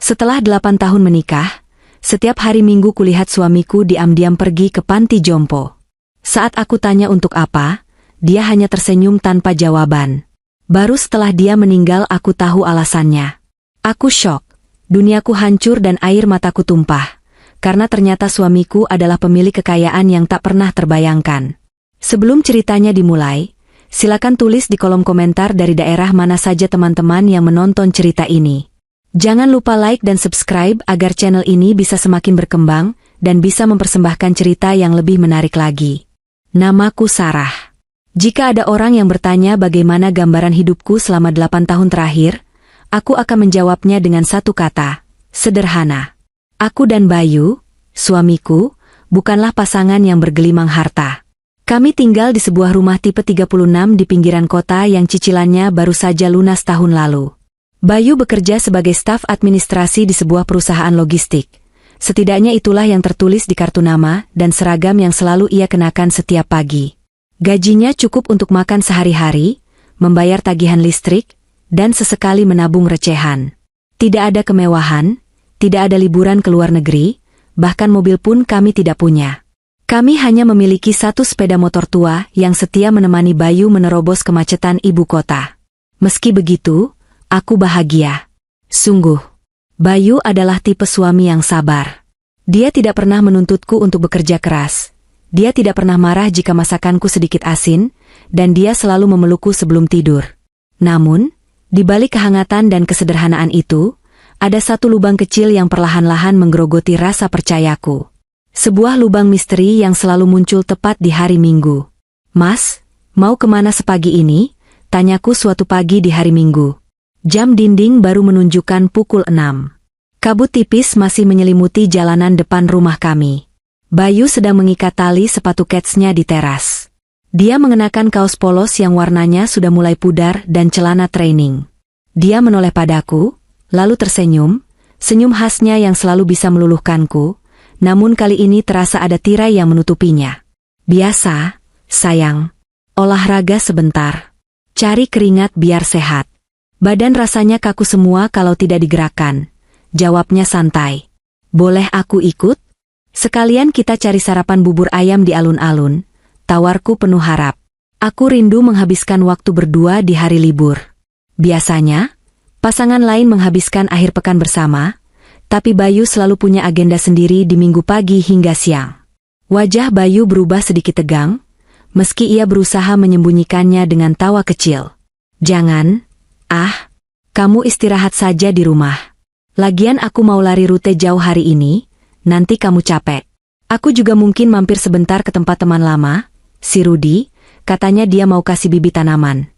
Setelah 8 tahun menikah, setiap hari Minggu kulihat suamiku diam-diam pergi ke panti jompo. Saat aku tanya untuk apa, dia hanya tersenyum tanpa jawaban. Baru setelah dia meninggal aku tahu alasannya. Aku syok. Duniaku hancur dan air mataku tumpah. Karena ternyata suamiku adalah pemilik kekayaan yang tak pernah terbayangkan. Sebelum ceritanya dimulai, silakan tulis di kolom komentar dari daerah mana saja teman-teman yang menonton cerita ini. Jangan lupa like dan subscribe agar channel ini bisa semakin berkembang dan bisa mempersembahkan cerita yang lebih menarik lagi. Namaku Sarah. Jika ada orang yang bertanya bagaimana gambaran hidupku selama 8 tahun terakhir, aku akan menjawabnya dengan satu kata, sederhana. Aku dan Bayu, suamiku, bukanlah pasangan yang bergelimang harta. Kami tinggal di sebuah rumah tipe 36 di pinggiran kota yang cicilannya baru saja lunas tahun lalu. Bayu bekerja sebagai staf administrasi di sebuah perusahaan logistik. Setidaknya itulah yang tertulis di kartu nama dan seragam yang selalu ia kenakan setiap pagi. Gajinya cukup untuk makan sehari-hari, membayar tagihan listrik, dan sesekali menabung recehan. Tidak ada kemewahan, tidak ada liburan ke luar negeri, bahkan mobil pun kami tidak punya. Kami hanya memiliki satu sepeda motor tua yang setia menemani Bayu menerobos kemacetan ibu kota. Meski begitu, aku bahagia. Sungguh, Bayu adalah tipe suami yang sabar. Dia tidak pernah menuntutku untuk bekerja keras. Dia tidak pernah marah jika masakanku sedikit asin, dan dia selalu memelukku sebelum tidur. Namun, di balik kehangatan dan kesederhanaan itu, ada satu lubang kecil yang perlahan-lahan menggerogoti rasa percayaku. Sebuah lubang misteri yang selalu muncul tepat di hari Minggu. "Mas, mau kemana sepagi ini?" tanyaku suatu pagi di hari Minggu. Jam dinding baru menunjukkan pukul 6. Kabut tipis masih menyelimuti jalanan depan rumah kami. Bayu sedang mengikat tali sepatu ketsnya di teras. Dia mengenakan kaos polos yang warnanya sudah mulai pudar dan celana training. Dia menoleh padaku, lalu tersenyum, senyum khasnya yang selalu bisa meluluhkanku, namun kali ini terasa ada tirai yang menutupinya. "Biasa, sayang. Olahraga sebentar. Cari keringat biar sehat." Badan rasanya kaku semua kalau tidak digerakkan. Jawabnya santai. "Boleh aku ikut? Sekalian kita cari sarapan bubur ayam di alun-alun," tawarku penuh harap. Aku rindu menghabiskan waktu berdua di hari libur. Biasanya, pasangan lain menghabiskan akhir pekan bersama, tapi Bayu selalu punya agenda sendiri di Minggu pagi hingga siang. Wajah Bayu berubah sedikit tegang, meski ia berusaha menyembunyikannya dengan tawa kecil. "Jangan, kamu istirahat saja di rumah. Lagian aku mau lari rute jauh hari ini, nanti kamu capek." Aku juga mungkin mampir sebentar ke tempat teman lama, si Rudi, katanya dia mau kasih bibit tanaman.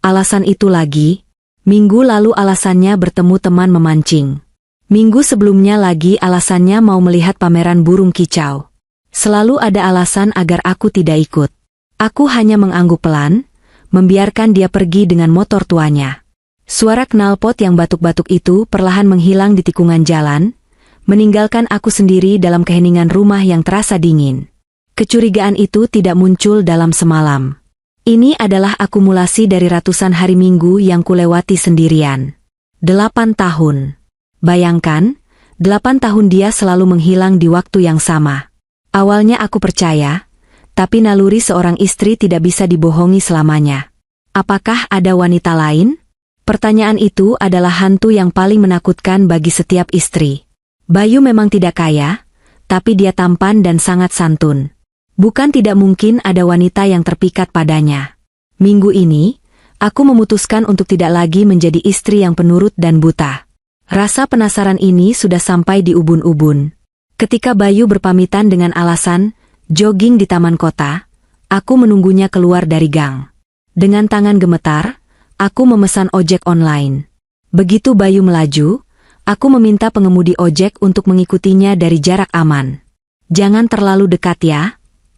Alasan itu lagi, minggu lalu alasannya bertemu teman memancing. Minggu sebelumnya lagi alasannya mau melihat pameran burung kicau. Selalu ada alasan agar aku tidak ikut. Aku hanya mengangguk pelan, membiarkan dia pergi dengan motor tuanya. Suara knalpot yang batuk-batuk itu perlahan menghilang di tikungan jalan, meninggalkan aku sendiri dalam keheningan rumah yang terasa dingin. Kecurigaan itu tidak muncul dalam semalam. Ini adalah akumulasi dari ratusan hari Minggu yang kulewati sendirian. 8 tahun. Bayangkan, 8 tahun dia selalu menghilang di waktu yang sama. Awalnya aku percaya, tapi naluri seorang istri tidak bisa dibohongi selamanya. Apakah ada wanita lain? Pertanyaan itu adalah hantu yang paling menakutkan bagi setiap istri. Bayu memang tidak kaya, tapi dia tampan dan sangat santun. Bukan tidak mungkin ada wanita yang terpikat padanya. Minggu ini, aku memutuskan untuk tidak lagi menjadi istri yang penurut dan buta. Rasa penasaran ini sudah sampai di ubun-ubun. Ketika Bayu berpamitan dengan alasan jogging di taman kota, aku menunggunya keluar dari gang. Dengan tangan gemetar, aku memesan ojek online. Begitu Bayu melaju, aku meminta pengemudi ojek untuk mengikutinya dari jarak aman. "Jangan terlalu dekat ya,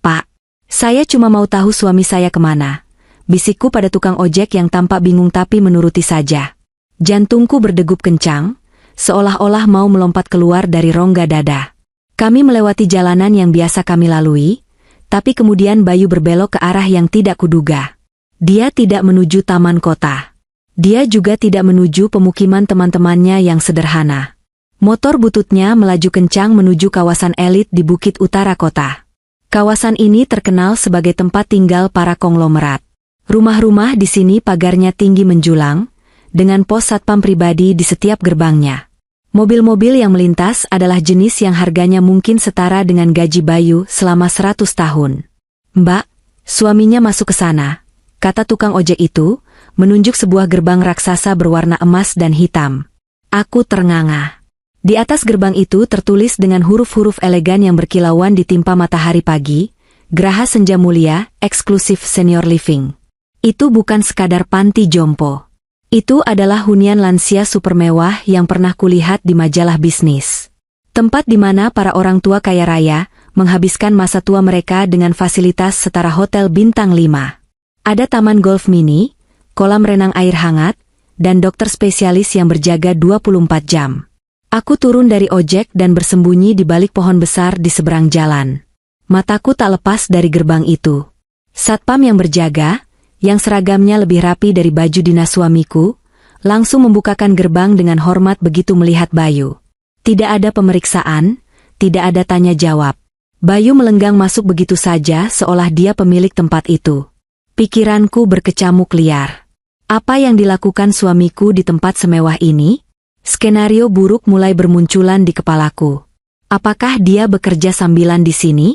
Pak. Saya cuma mau tahu suami saya kemana," bisikku pada tukang ojek yang tampak bingung tapi menuruti saja. Jantungku berdegup kencang, seolah-olah mau melompat keluar dari rongga dada. Kami melewati jalanan yang biasa kami lalui, tapi kemudian Bayu berbelok ke arah yang tidak kuduga. Dia tidak menuju taman kota. Dia juga tidak menuju pemukiman teman-temannya yang sederhana. Motor bututnya melaju kencang menuju kawasan elit di bukit utara kota. Kawasan ini terkenal sebagai tempat tinggal para konglomerat. Rumah-rumah di sini pagarnya tinggi menjulang, dengan pos satpam pribadi di setiap gerbangnya. Mobil-mobil yang melintas adalah jenis yang harganya mungkin setara dengan gaji Bayu selama 100 tahun. "Mbak, suaminya masuk ke sana," kata tukang ojek itu, menunjuk sebuah gerbang raksasa berwarna emas dan hitam. Aku ternganga. Di atas gerbang itu tertulis dengan huruf-huruf elegan yang berkilauan ditimpa matahari pagi, "Graha Senja Mulia, Eksklusif Senior Living." Itu bukan sekadar panti jompo. Itu adalah hunian lansia super mewah yang pernah kulihat di majalah bisnis. Tempat di mana para orang tua kaya raya menghabiskan masa tua mereka dengan fasilitas setara hotel bintang 5. Ada taman golf mini, kolam renang air hangat, dan dokter spesialis yang berjaga 24 jam. Aku turun dari ojek dan bersembunyi di balik pohon besar di seberang jalan. Mataku tak lepas dari gerbang itu. Satpam yang berjaga, yang seragamnya lebih rapi dari baju dinas suamiku, langsung membukakan gerbang dengan hormat begitu melihat Bayu. Tidak ada pemeriksaan, tidak ada tanya jawab. Bayu melenggang masuk begitu saja seolah dia pemilik tempat itu. Pikiranku berkecamuk liar. Apa yang dilakukan suamiku di tempat semewah ini? Skenario buruk mulai bermunculan di kepalaku. Apakah dia bekerja sambilan di sini?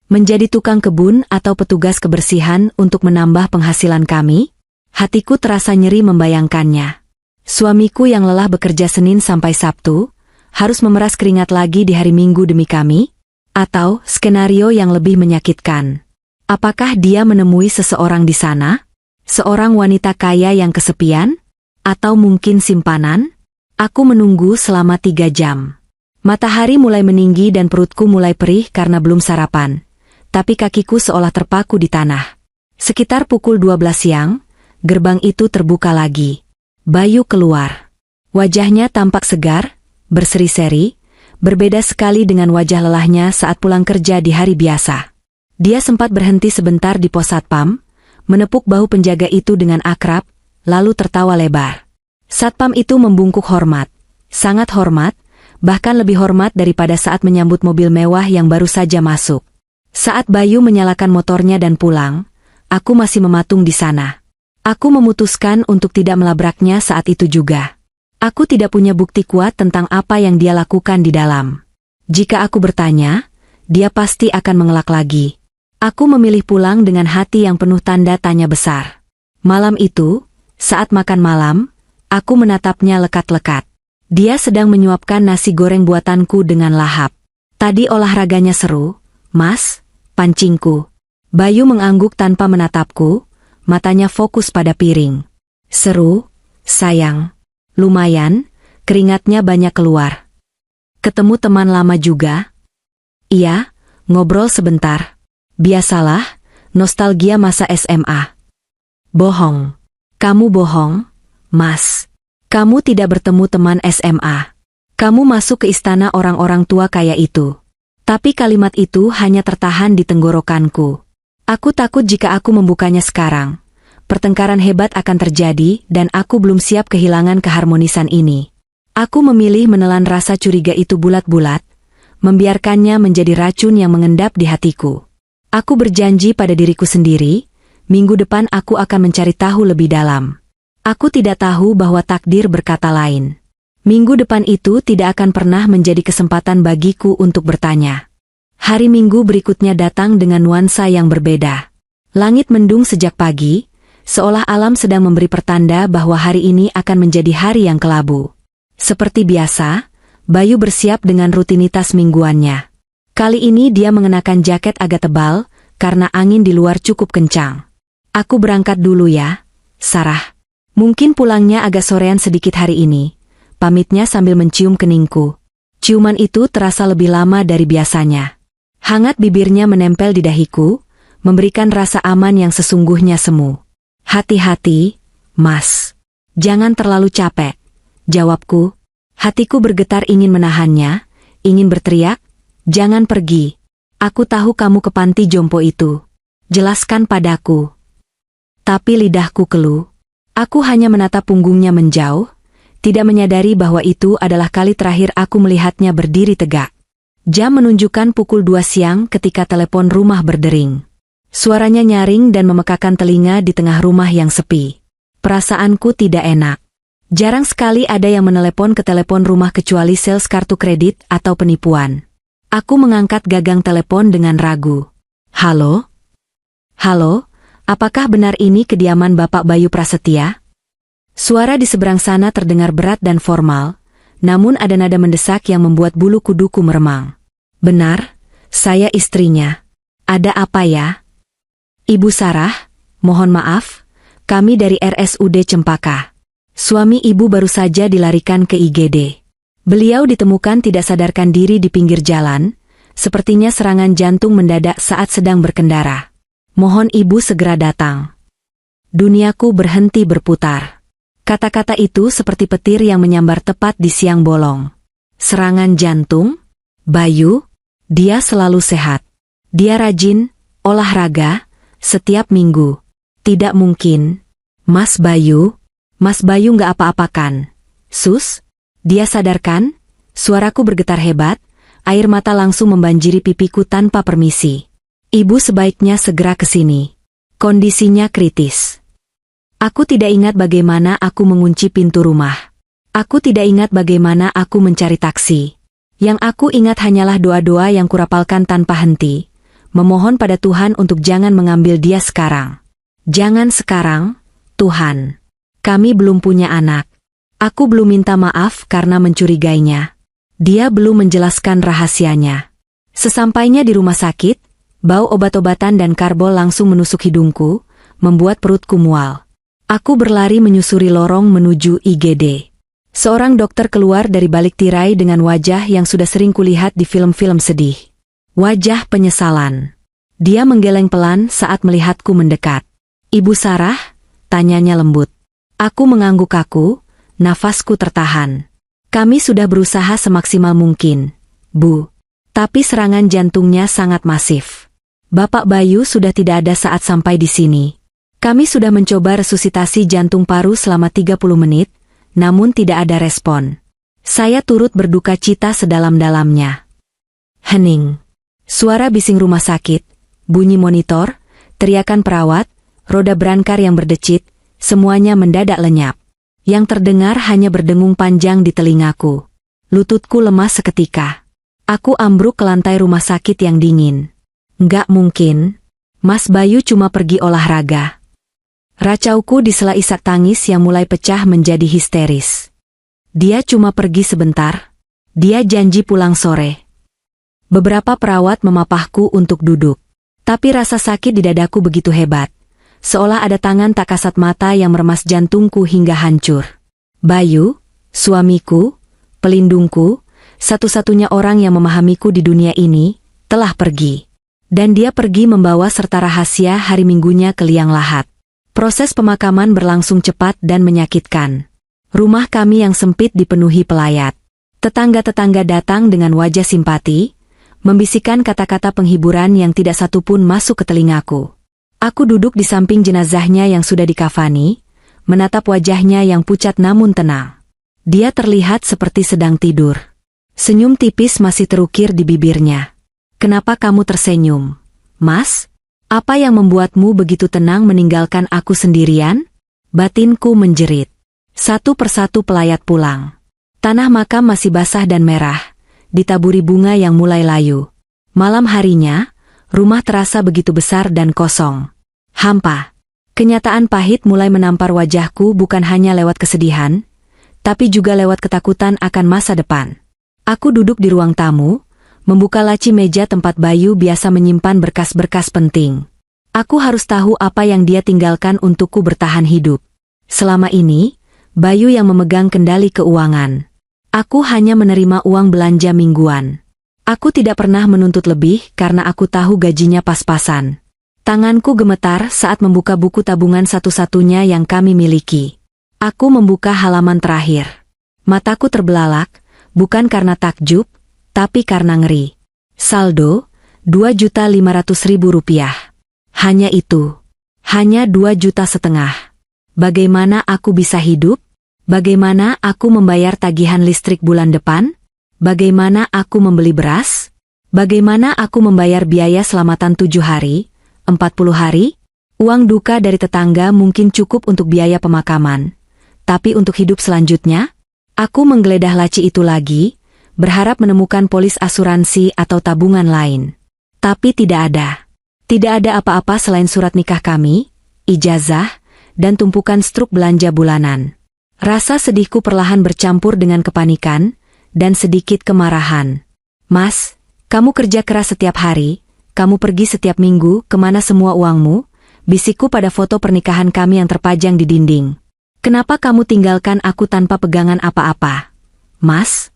Menjadi tukang kebun atau petugas kebersihan untuk menambah penghasilan kami? Hatiku terasa nyeri membayangkannya. Suamiku yang lelah bekerja Senin sampai Sabtu, harus memeras keringat lagi di hari Minggu demi kami? Atau skenario yang lebih menyakitkan? Apakah dia menemui seseorang di sana? Seorang wanita kaya yang kesepian? Atau mungkin simpanan? Aku menunggu selama 3 jam. Matahari mulai meninggi dan perutku mulai perih karena belum sarapan. Tapi kakiku seolah terpaku di tanah. Sekitar pukul 12 siang, gerbang itu terbuka lagi. Bayu keluar. Wajahnya tampak segar, berseri-seri, berbeda sekali dengan wajah lelahnya saat pulang kerja di hari biasa. Dia sempat berhenti sebentar di pos satpam, menepuk bahu penjaga itu dengan akrab, lalu tertawa lebar. Satpam itu membungkuk hormat. Sangat hormat, bahkan lebih hormat daripada saat menyambut mobil mewah yang baru saja masuk. Saat Bayu menyalakan motornya dan pulang, aku masih mematung di sana. Aku memutuskan untuk tidak melabraknya saat itu juga. Aku tidak punya bukti kuat tentang apa yang dia lakukan di dalam. Jika aku bertanya, dia pasti akan mengelak lagi. Aku memilih pulang dengan hati yang penuh tanda tanya besar. Malam itu, saat makan malam, aku menatapnya lekat-lekat. Dia sedang menyuapkan nasi goreng buatanku dengan lahap. "Tadi olahraganya seru, Mas?" pancingku. Bayu mengangguk tanpa menatapku, matanya fokus pada piring. "Seru, sayang. Lumayan, keringatnya banyak keluar." "Ketemu teman lama juga?" "Iya, ngobrol sebentar. Biasalah, nostalgia masa SMA." "Bohong. Kamu bohong, Mas. Kamu tidak bertemu teman SMA. Kamu masuk ke istana orang-orang tua kaya itu." Tapi kalimat itu hanya tertahan di tenggorokanku. Aku takut jika aku membukanya sekarang. Pertengkaran hebat akan terjadi dan aku belum siap kehilangan keharmonisan ini. Aku memilih menelan rasa curiga itu bulat-bulat, membiarkannya menjadi racun yang mengendap di hatiku. Aku berjanji pada diriku sendiri, minggu depan aku akan mencari tahu lebih dalam. Aku tidak tahu bahwa takdir berkata lain. Minggu depan itu tidak akan pernah menjadi kesempatan bagiku untuk bertanya. Hari Minggu berikutnya datang dengan nuansa yang berbeda. Langit mendung sejak pagi, seolah alam sedang memberi pertanda bahwa hari ini akan menjadi hari yang kelabu. Seperti biasa, Bayu bersiap dengan rutinitas mingguannya. Kali ini dia mengenakan jaket agak tebal, karena angin di luar cukup kencang. "Aku berangkat dulu ya, Sarah. Mungkin pulangnya agak sorean sedikit hari ini," pamitnya sambil mencium keningku. Ciuman itu terasa lebih lama dari biasanya. Hangat bibirnya menempel di dahiku, memberikan rasa aman yang sesungguhnya semu. "Hati-hati, Mas. Jangan terlalu capek," jawabku. Hatiku bergetar ingin menahannya, ingin berteriak, "Jangan pergi. Aku tahu kamu ke panti jompo itu. Jelaskan padaku." Tapi lidahku keluh. Aku hanya menatap punggungnya menjauh, tidak menyadari bahwa itu adalah kali terakhir aku melihatnya berdiri tegak. Jam menunjukkan pukul 2 siang ketika telepon rumah berdering. Suaranya nyaring dan memekakan telinga di tengah rumah yang sepi. Perasaanku tidak enak. Jarang sekali ada yang menelepon ke telepon rumah kecuali sales kartu kredit atau penipuan. Aku mengangkat gagang telepon dengan ragu. Halo? Halo, apakah benar ini kediaman Bapak Bayu Prasetya? Suara di seberang sana terdengar berat dan formal, namun ada nada mendesak yang membuat bulu kuduku meremang. Benar, saya istrinya. Ada apa ya? Ibu Sarah, mohon maaf, kami dari RSUD Cempaka. Suami ibu baru saja dilarikan ke IGD. Beliau ditemukan tidak sadarkan diri di pinggir jalan, sepertinya serangan jantung mendadak saat sedang berkendara. Mohon ibu segera datang. Duniaku berhenti berputar. Kata-kata itu seperti petir yang menyambar tepat di siang bolong. Serangan jantung? Bayu? Dia selalu sehat. Dia rajin, olahraga, setiap minggu. Tidak mungkin. Mas Bayu nggak apa-apakan. Sus? Dia sadarkan? Suaraku bergetar hebat, air mata langsung membanjiri pipiku tanpa permisi. Ibu sebaiknya segera ke sini. Kondisinya kritis. Aku tidak ingat bagaimana aku mengunci pintu rumah. Aku tidak ingat bagaimana aku mencari taksi. Yang aku ingat hanyalah doa-doa yang kurapalkan tanpa henti, memohon pada Tuhan untuk jangan mengambil dia sekarang. Jangan sekarang, Tuhan. Kami belum punya anak. Aku belum minta maaf karena mencurigainya. Dia belum menjelaskan rahasianya. Sesampainya di rumah sakit, bau obat-obatan dan karbol langsung menusuk hidungku, membuat perutku mual. Aku berlari menyusuri lorong menuju IGD. Seorang dokter keluar dari balik tirai dengan wajah yang sudah sering kulihat di film-film sedih. Wajah penyesalan. Dia menggeleng pelan saat melihatku mendekat. Ibu Sarah? Tanyanya lembut. Aku mengangguk kaku, nafasku tertahan. Kami sudah berusaha semaksimal mungkin, Bu. Tapi serangan jantungnya sangat masif. Bapak Bayu sudah tidak ada saat sampai di sini. Kami sudah mencoba resusitasi jantung paru selama 30 menit, namun tidak ada respon. Saya turut berduka cita sedalam-dalamnya. Hening. Suara bising rumah sakit, bunyi monitor, teriakan perawat, roda berangkar yang berdecit, semuanya mendadak lenyap. Yang terdengar hanya berdengung panjang di telingaku. Lututku lemas seketika. Aku ambruk ke lantai rumah sakit yang dingin. Nggak mungkin. Mas Bayu cuma pergi olahraga. Racauku disela isak tangis yang mulai pecah menjadi histeris. Dia cuma pergi sebentar. Dia janji pulang sore. Beberapa perawat memapahku untuk duduk. Tapi rasa sakit di dadaku begitu hebat. Seolah ada tangan tak kasat mata yang meremas jantungku hingga hancur. Bayu, suamiku, pelindungku, satu-satunya orang yang memahamiku di dunia ini, telah pergi. Dan dia pergi membawa serta rahasia hari minggunya ke liang lahat. Proses pemakaman berlangsung cepat dan menyakitkan. Rumah kami yang sempit dipenuhi pelayat. Tetangga-tetangga datang dengan wajah simpati, membisikkan kata-kata penghiburan yang tidak satupun masuk ke telingaku. Aku duduk di samping jenazahnya yang sudah dikafani, menatap wajahnya yang pucat namun tenang. Dia terlihat seperti sedang tidur. Senyum tipis masih terukir di bibirnya. Kenapa kamu tersenyum, Mas? Apa yang membuatmu begitu tenang meninggalkan aku sendirian? Batinku menjerit. Satu persatu pelayat pulang. Tanah makam masih basah dan merah, ditaburi bunga yang mulai layu. Malam harinya, rumah terasa begitu besar dan kosong. Hampa. Kenyataan pahit mulai menampar wajahku bukan hanya lewat kesedihan, tapi juga lewat ketakutan akan masa depan. Aku duduk di ruang tamu, membuka laci meja tempat Bayu biasa menyimpan berkas-berkas penting. Aku harus tahu apa yang dia tinggalkan untukku bertahan hidup. Selama ini, Bayu yang memegang kendali keuangan. Aku hanya menerima uang belanja mingguan. Aku tidak pernah menuntut lebih karena aku tahu gajinya pas-pasan. Tanganku gemetar saat membuka buku tabungan satu-satunya yang kami miliki. Aku membuka halaman terakhir. Mataku terbelalak, bukan karena takjub, tapi karena ngeri. Saldo, 2.500.000 rupiah. Hanya itu. Hanya 2,5 juta. Bagaimana aku bisa hidup? Bagaimana aku membayar tagihan listrik bulan depan? Bagaimana aku membeli beras? Bagaimana aku membayar biaya selamatan 7 hari, 40 hari? Uang duka dari tetangga mungkin cukup untuk biaya pemakaman. Tapi untuk hidup selanjutnya? Aku menggeledah laci itu lagi, berharap menemukan polis asuransi atau tabungan lain. Tapi tidak ada. Tidak ada apa-apa selain surat nikah kami, ijazah, dan tumpukan struk belanja bulanan. Rasa sedihku perlahan bercampur dengan kepanikan, dan sedikit kemarahan. Mas, kamu kerja keras setiap hari, kamu pergi setiap minggu, kemana semua uangmu? Bisikku pada foto pernikahan kami yang terpajang di dinding. Kenapa kamu tinggalkan aku tanpa pegangan apa-apa? Mas?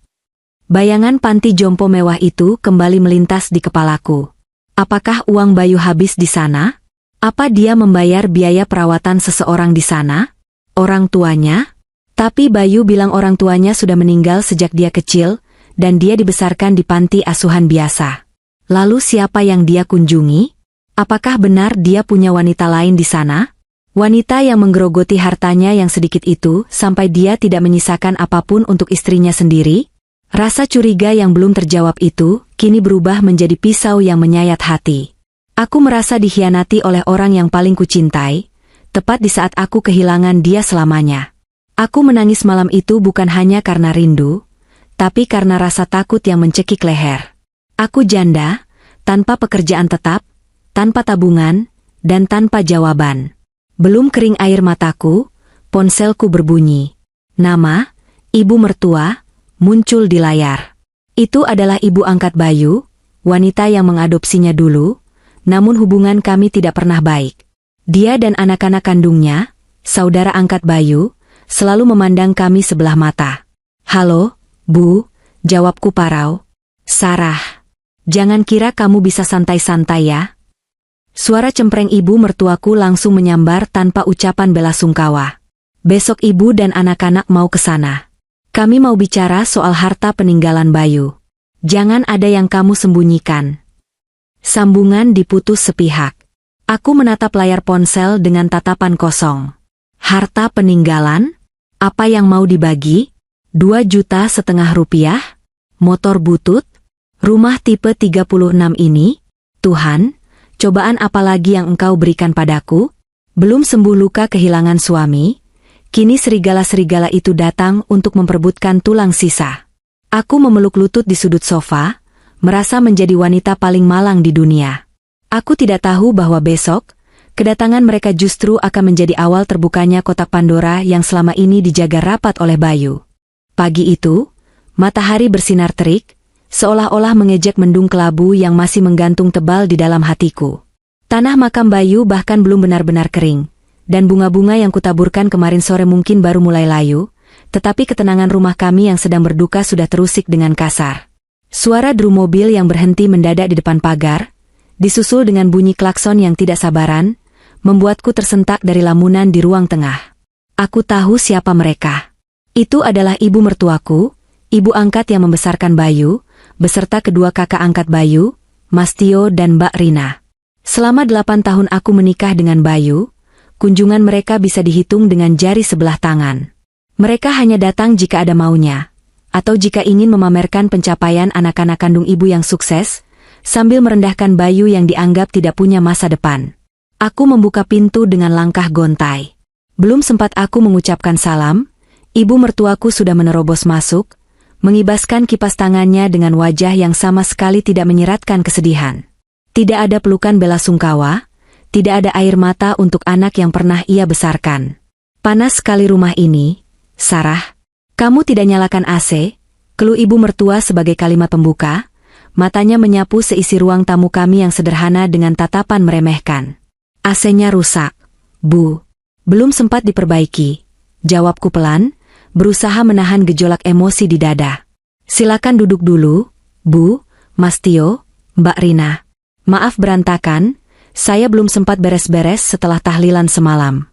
Bayangan panti jompo mewah itu kembali melintas di kepalaku. Apakah uang Bayu habis di sana? Apa dia membayar biaya perawatan seseorang di sana? Orang tuanya? Tapi Bayu bilang orang tuanya sudah meninggal sejak dia kecil, dan dia dibesarkan di panti asuhan biasa. Lalu siapa yang dia kunjungi? Apakah benar dia punya wanita lain di sana? Wanita yang menggerogoti hartanya yang sedikit itu sampai dia tidak menyisakan apapun untuk istrinya sendiri? Rasa curiga yang belum terjawab itu kini berubah menjadi pisau yang menyayat hati. Aku merasa dikhianati oleh orang yang paling kucintai, tepat di saat aku kehilangan dia selamanya. Aku menangis malam itu bukan hanya karena rindu, tapi karena rasa takut yang mencekik leher. Aku janda, tanpa pekerjaan tetap, tanpa tabungan, dan tanpa jawaban. Belum kering air mataku, ponselku berbunyi. Nama, ibu mertua, muncul di layar. Itu adalah ibu angkat Bayu, wanita yang mengadopsinya dulu, namun hubungan kami tidak pernah baik. Dia dan anak-anak kandungnya, saudara angkat Bayu, selalu memandang kami sebelah mata. Halo, Bu, jawabku parau. Sarah, jangan kira kamu bisa santai-santai ya. Suara cempreng ibu mertuaku langsung menyambar tanpa ucapan belasungkawa. Besok ibu dan anak-anak mau ke sana. Kami mau bicara soal harta peninggalan Bayu. Jangan ada yang kamu sembunyikan. Sambungan diputus sepihak. Aku menatap layar ponsel dengan tatapan kosong. Harta peninggalan? Apa yang mau dibagi? 2,5 juta rupiah? Motor butut? Rumah tipe 36 ini? Tuhan, cobaan apa lagi yang engkau berikan padaku? Belum sembuh luka kehilangan suami, kini serigala-serigala itu datang untuk memperebutkan tulang sisa. Aku memeluk lutut di sudut sofa, merasa menjadi wanita paling malang di dunia. Aku tidak tahu bahwa besok, kedatangan mereka justru akan menjadi awal terbukanya kotak Pandora yang selama ini dijaga rapat oleh Bayu. Pagi itu, matahari bersinar terik, seolah-olah mengejek mendung kelabu yang masih menggantung tebal di dalam hatiku. Tanah makam Bayu bahkan belum benar-benar kering, dan bunga-bunga yang kutaburkan kemarin sore mungkin baru mulai layu, tetapi ketenangan rumah kami yang sedang berduka sudah terusik dengan kasar. Suara drum mobil yang berhenti mendadak di depan pagar, disusul dengan bunyi klakson yang tidak sabaran, membuatku tersentak dari lamunan di ruang tengah. Aku tahu siapa mereka. Itu adalah ibu mertuaku, ibu angkat yang membesarkan Bayu, beserta kedua kakak angkat Bayu, Mas Tio dan Mbak Rina. Selama 8 tahun aku menikah dengan Bayu, kunjungan mereka bisa dihitung dengan jari sebelah tangan. Mereka hanya datang jika ada maunya, atau jika ingin memamerkan pencapaian anak-anak kandung ibu yang sukses, sambil merendahkan Bayu yang dianggap tidak punya masa depan. Aku membuka pintu dengan langkah gontai. Belum sempat aku mengucapkan salam, ibu mertuaku sudah menerobos masuk, mengibaskan kipas tangannya dengan wajah yang sama sekali tidak menyeratkan kesedihan. Tidak ada pelukan belasungkawa, tidak ada air mata untuk anak yang pernah ia besarkan. Panas sekali rumah ini, Sarah. Kamu tidak nyalakan AC, keluh ibu mertua sebagai kalimat pembuka, matanya menyapu seisi ruang tamu kami yang sederhana dengan tatapan meremehkan. AC-nya rusak, Bu. Belum sempat diperbaiki, jawabku pelan, berusaha menahan gejolak emosi di dada. Silakan duduk dulu, Bu, Mas Tio, Mbak Rina. Maaf berantakan, saya belum sempat beres-beres setelah tahlilan semalam.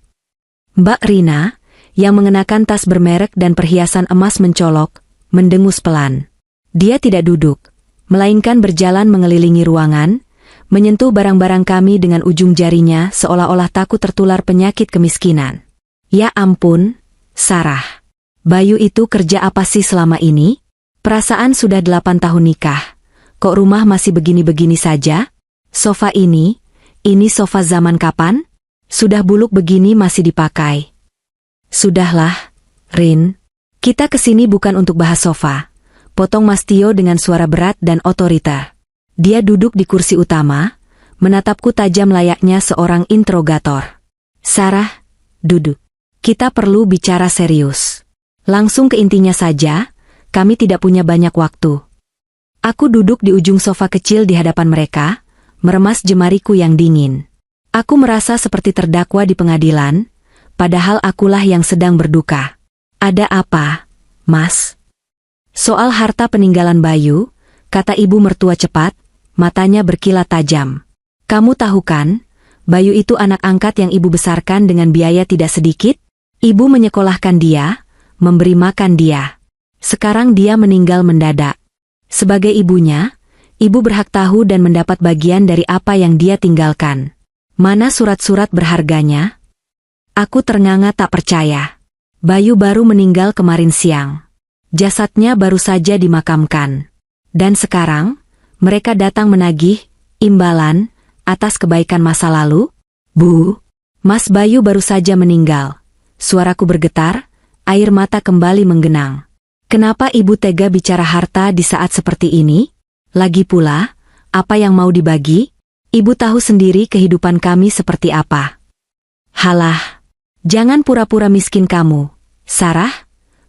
Mbak Rina, yang mengenakan tas bermerek dan perhiasan emas mencolok, mendengus pelan. Dia tidak duduk, melainkan berjalan mengelilingi ruangan, menyentuh barang-barang kami dengan ujung jarinya seolah-olah takut tertular penyakit kemiskinan. Ya ampun, Sarah. Bayu itu kerja apa sih selama ini? Perasaan sudah 8 tahun nikah. Kok rumah masih begini-begini saja? Sofa ini sofa zaman kapan? Sudah buluk begini masih dipakai. Sudahlah, Rin. Kita kesini bukan untuk bahas sofa. Potong Mas Tio dengan suara berat dan otoriter. Dia duduk di kursi utama, menatapku tajam layaknya seorang interrogator. Sarah, duduk. Kita perlu bicara serius. Langsung ke intinya saja, kami tidak punya banyak waktu. Aku duduk di ujung sofa kecil di hadapan mereka, meremas jemariku yang dingin. Aku merasa seperti terdakwa di pengadilan, padahal akulah yang sedang berduka. Ada apa, Mas? Soal harta peninggalan Bayu, kata ibu mertua cepat, matanya berkilat tajam. Kamu tahu kan, Bayu itu anak angkat yang ibu besarkan dengan biaya tidak sedikit? Ibu menyekolahkan dia, memberi makan dia. Sekarang dia meninggal mendadak. Sebagai ibunya, ibu berhak tahu dan mendapat bagian dari apa yang dia tinggalkan. Mana surat-surat berharganya? Aku ternganga tak percaya. Bayu baru meninggal kemarin siang. Jasadnya baru saja dimakamkan. Dan sekarang, mereka datang menagih imbalan atas kebaikan masa lalu? Bu, Mas Bayu baru saja meninggal. Suaraku bergetar, air mata kembali menggenang. Kenapa ibu tega bicara harta di saat seperti ini? Lagi pula, apa yang mau dibagi? Ibu tahu sendiri kehidupan kami seperti apa. Halah, jangan pura-pura miskin kamu, Sarah,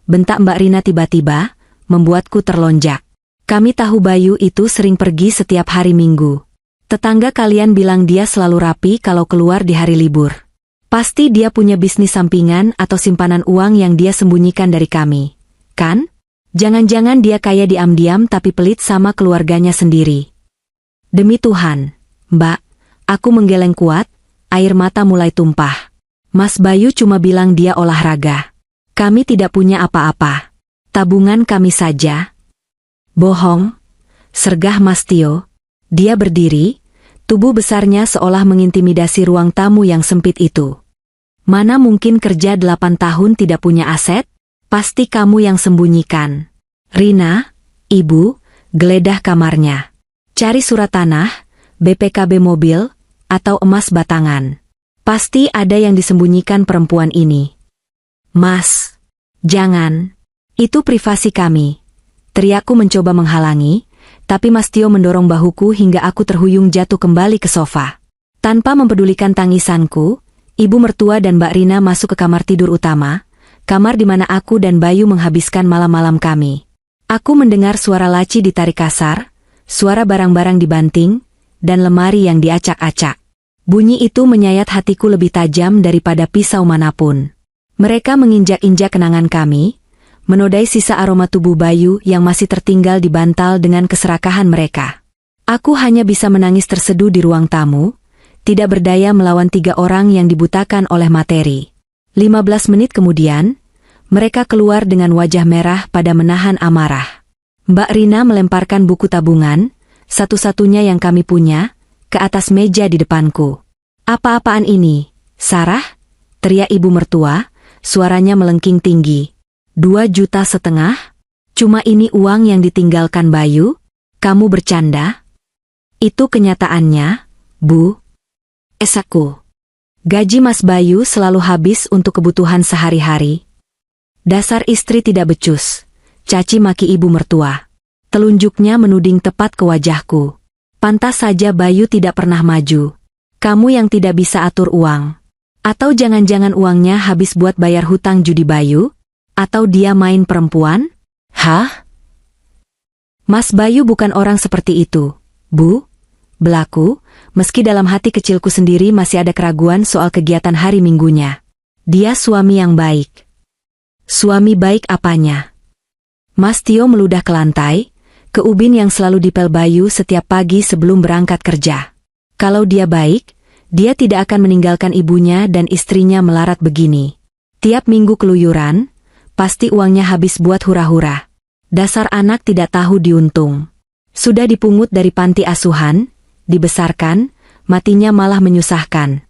bentak Mbak Rina tiba-tiba, membuatku terlonjak. Kami tahu Bayu itu sering pergi setiap hari Minggu. Tetangga kalian bilang dia selalu rapi kalau keluar di hari libur. Pasti dia punya bisnis sampingan atau simpanan uang yang dia sembunyikan dari kami. Kan? Jangan-jangan dia kaya diam-diam tapi pelit sama keluarganya sendiri. Demi Tuhan, Mbak, aku menggeleng kuat, air mata mulai tumpah. Mas Bayu cuma bilang dia olahraga. Kami tidak punya apa-apa. Tabungan kami saja. Bohong, sergah Mas Tio. Dia berdiri, tubuh besarnya seolah mengintimidasi ruang tamu yang sempit itu. Mana mungkin kerja 8 tahun tidak punya aset? Pasti kamu yang sembunyikan. Rina, ibu, geledah kamarnya. Cari surat tanah, BPKB mobil, atau emas batangan. Pasti ada yang disembunyikan perempuan ini. Mas, jangan. Itu privasi kami. Teriakku mencoba menghalangi, tapi Mas Tio mendorong bahuku hingga aku terhuyung jatuh kembali ke sofa. Tanpa mempedulikan tangisanku, ibu mertua dan Mbak Rina masuk ke kamar tidur utama, kamar di mana aku dan Bayu menghabiskan malam-malam kami. Aku mendengar suara laci ditarik kasar, suara barang-barang dibanting, dan lemari yang diacak-acak. Bunyi itu menyayat hatiku lebih tajam daripada pisau manapun. Mereka menginjak-injak kenangan kami, menodai sisa aroma tubuh Bayu yang masih tertinggal di bantal dengan keserakahan mereka. Aku hanya bisa menangis terseduh di ruang tamu, tidak berdaya melawan 3 orang yang dibutakan oleh materi. 15 menit kemudian, mereka keluar dengan wajah merah pada menahan amarah. Mbak Rina melemparkan buku tabungan, satu-satunya yang kami punya, ke atas meja di depanku. Apa-apaan ini, Sarah? Teriak ibu mertua, suaranya melengking tinggi. 2,5 juta? Cuma ini uang yang ditinggalkan Bayu? Kamu bercanda? Itu kenyataannya, Bu. Esakku. Gaji Mas Bayu selalu habis untuk kebutuhan sehari-hari. Dasar istri tidak becus, caci maki ibu mertua. Telunjuknya menuding tepat ke wajahku. Pantas saja Bayu tidak pernah maju. Kamu yang tidak bisa atur uang. Atau jangan-jangan uangnya habis buat bayar hutang judi Bayu? Atau dia main perempuan? Hah? Mas Bayu bukan orang seperti itu, Bu. Belaku, meski dalam hati kecilku sendiri masih ada keraguan soal kegiatan hari Minggunya. Dia suami yang baik. Suami baik apanya? Mas Tio meludah ke lantai, ke ubin yang selalu dipel Bayu setiap pagi sebelum berangkat kerja. Kalau dia baik, dia tidak akan meninggalkan ibunya dan istrinya melarat begini. Tiap minggu keluyuran, pasti uangnya habis buat hura-hura. Dasar anak tidak tahu diuntung. Sudah dipungut dari panti asuhan, dibesarkan, matinya malah menyusahkan.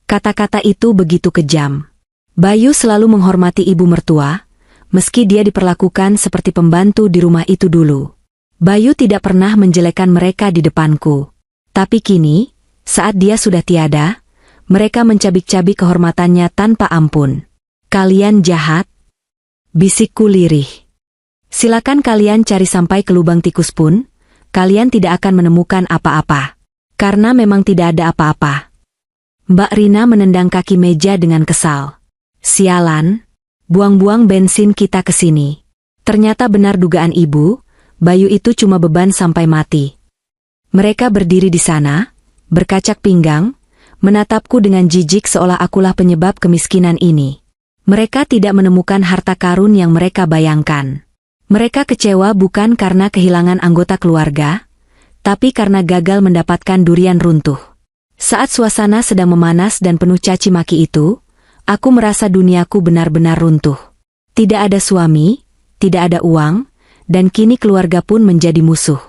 Kata-kata itu begitu kejam. Bayu selalu menghormati ibu mertua, meski dia diperlakukan seperti pembantu di rumah itu dulu. Bayu tidak pernah menjelekkan mereka di depanku. Tapi kini, saat dia sudah tiada, mereka mencabik-cabik kehormatannya tanpa ampun. "Kalian jahat," bisikku lirih. "Silakan kalian cari sampai ke lubang tikus pun, kalian tidak akan menemukan apa-apa. Karena memang tidak ada apa-apa." Mbak Rina menendang kaki meja dengan kesal. "Sialan, buang-buang bensin kita ke sini." Ternyata benar dugaan ibu, Bayu itu cuma beban sampai mati. Mereka berdiri di sana, berkacak pinggang, menatapku dengan jijik seolah akulah penyebab kemiskinan ini. Mereka tidak menemukan harta karun yang mereka bayangkan. Mereka kecewa bukan karena kehilangan anggota keluarga, tapi karena gagal mendapatkan durian runtuh. Saat suasana sedang memanas dan penuh caci maki itu, aku merasa duniaku benar-benar runtuh. Tidak ada suami, tidak ada uang, dan kini keluarga pun menjadi musuh.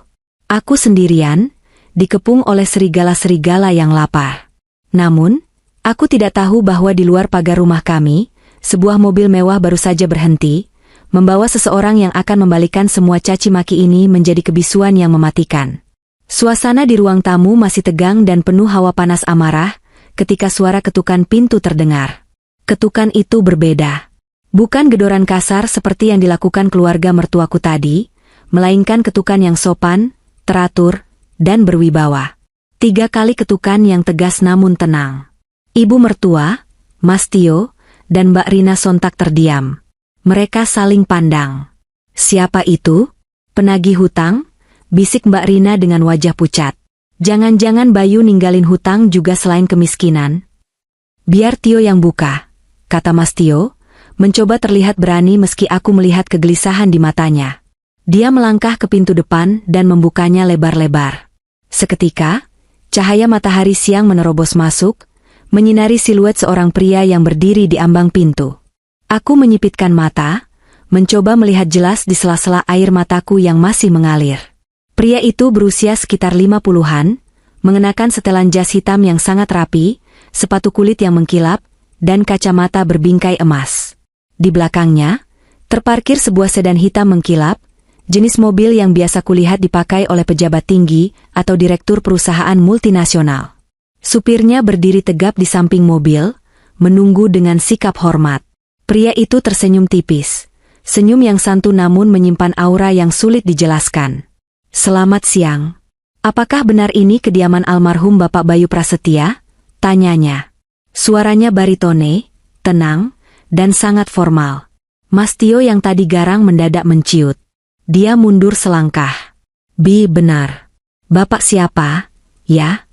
Aku sendirian, dikepung oleh serigala-serigala yang lapar. Namun, aku tidak tahu bahwa di luar pagar rumah kami, sebuah mobil mewah baru saja berhenti, membawa seseorang yang akan membalikan semua caci maki ini menjadi kebisuan yang mematikan. Suasana di ruang tamu masih tegang dan penuh hawa panas amarah, ketika suara ketukan pintu terdengar. Ketukan itu berbeda. Bukan gedoran kasar seperti yang dilakukan keluarga mertuaku tadi, melainkan ketukan yang sopan, teratur, dan berwibawa. 3 kali ketukan yang tegas namun tenang. Ibu mertua, Mas Tio, dan Mbak Rina sontak terdiam. Mereka saling pandang. "Siapa itu?" "Penagih hutang," bisik Mbak Rina dengan wajah pucat. "Jangan-jangan Bayu ninggalin hutang juga selain kemiskinan?" "Biar Tio yang buka," kata Mas Tio, mencoba terlihat berani meski aku melihat kegelisahan di matanya. Dia melangkah ke pintu depan dan membukanya lebar-lebar. Seketika, cahaya matahari siang menerobos masuk, menyinari siluet seorang pria yang berdiri di ambang pintu. Aku menyipitkan mata, mencoba melihat jelas di sela-sela air mataku yang masih mengalir. Pria itu berusia sekitar 50-an, mengenakan setelan jas hitam yang sangat rapi, sepatu kulit yang mengkilap, dan kacamata berbingkai emas. Di belakangnya, terparkir sebuah sedan hitam mengkilap, jenis mobil yang biasa kulihat dipakai oleh pejabat tinggi atau direktur perusahaan multinasional. Supirnya berdiri tegap di samping mobil, menunggu dengan sikap hormat. Pria itu tersenyum tipis, senyum yang santun namun menyimpan aura yang sulit dijelaskan. "Selamat siang. Apakah benar ini kediaman almarhum Bapak Bayu Prasetya?" tanyanya. Suaranya baritone, tenang, dan sangat formal. Mas Tio yang tadi garang mendadak menciut. Dia mundur selangkah. Benar. Bapak siapa, ya?"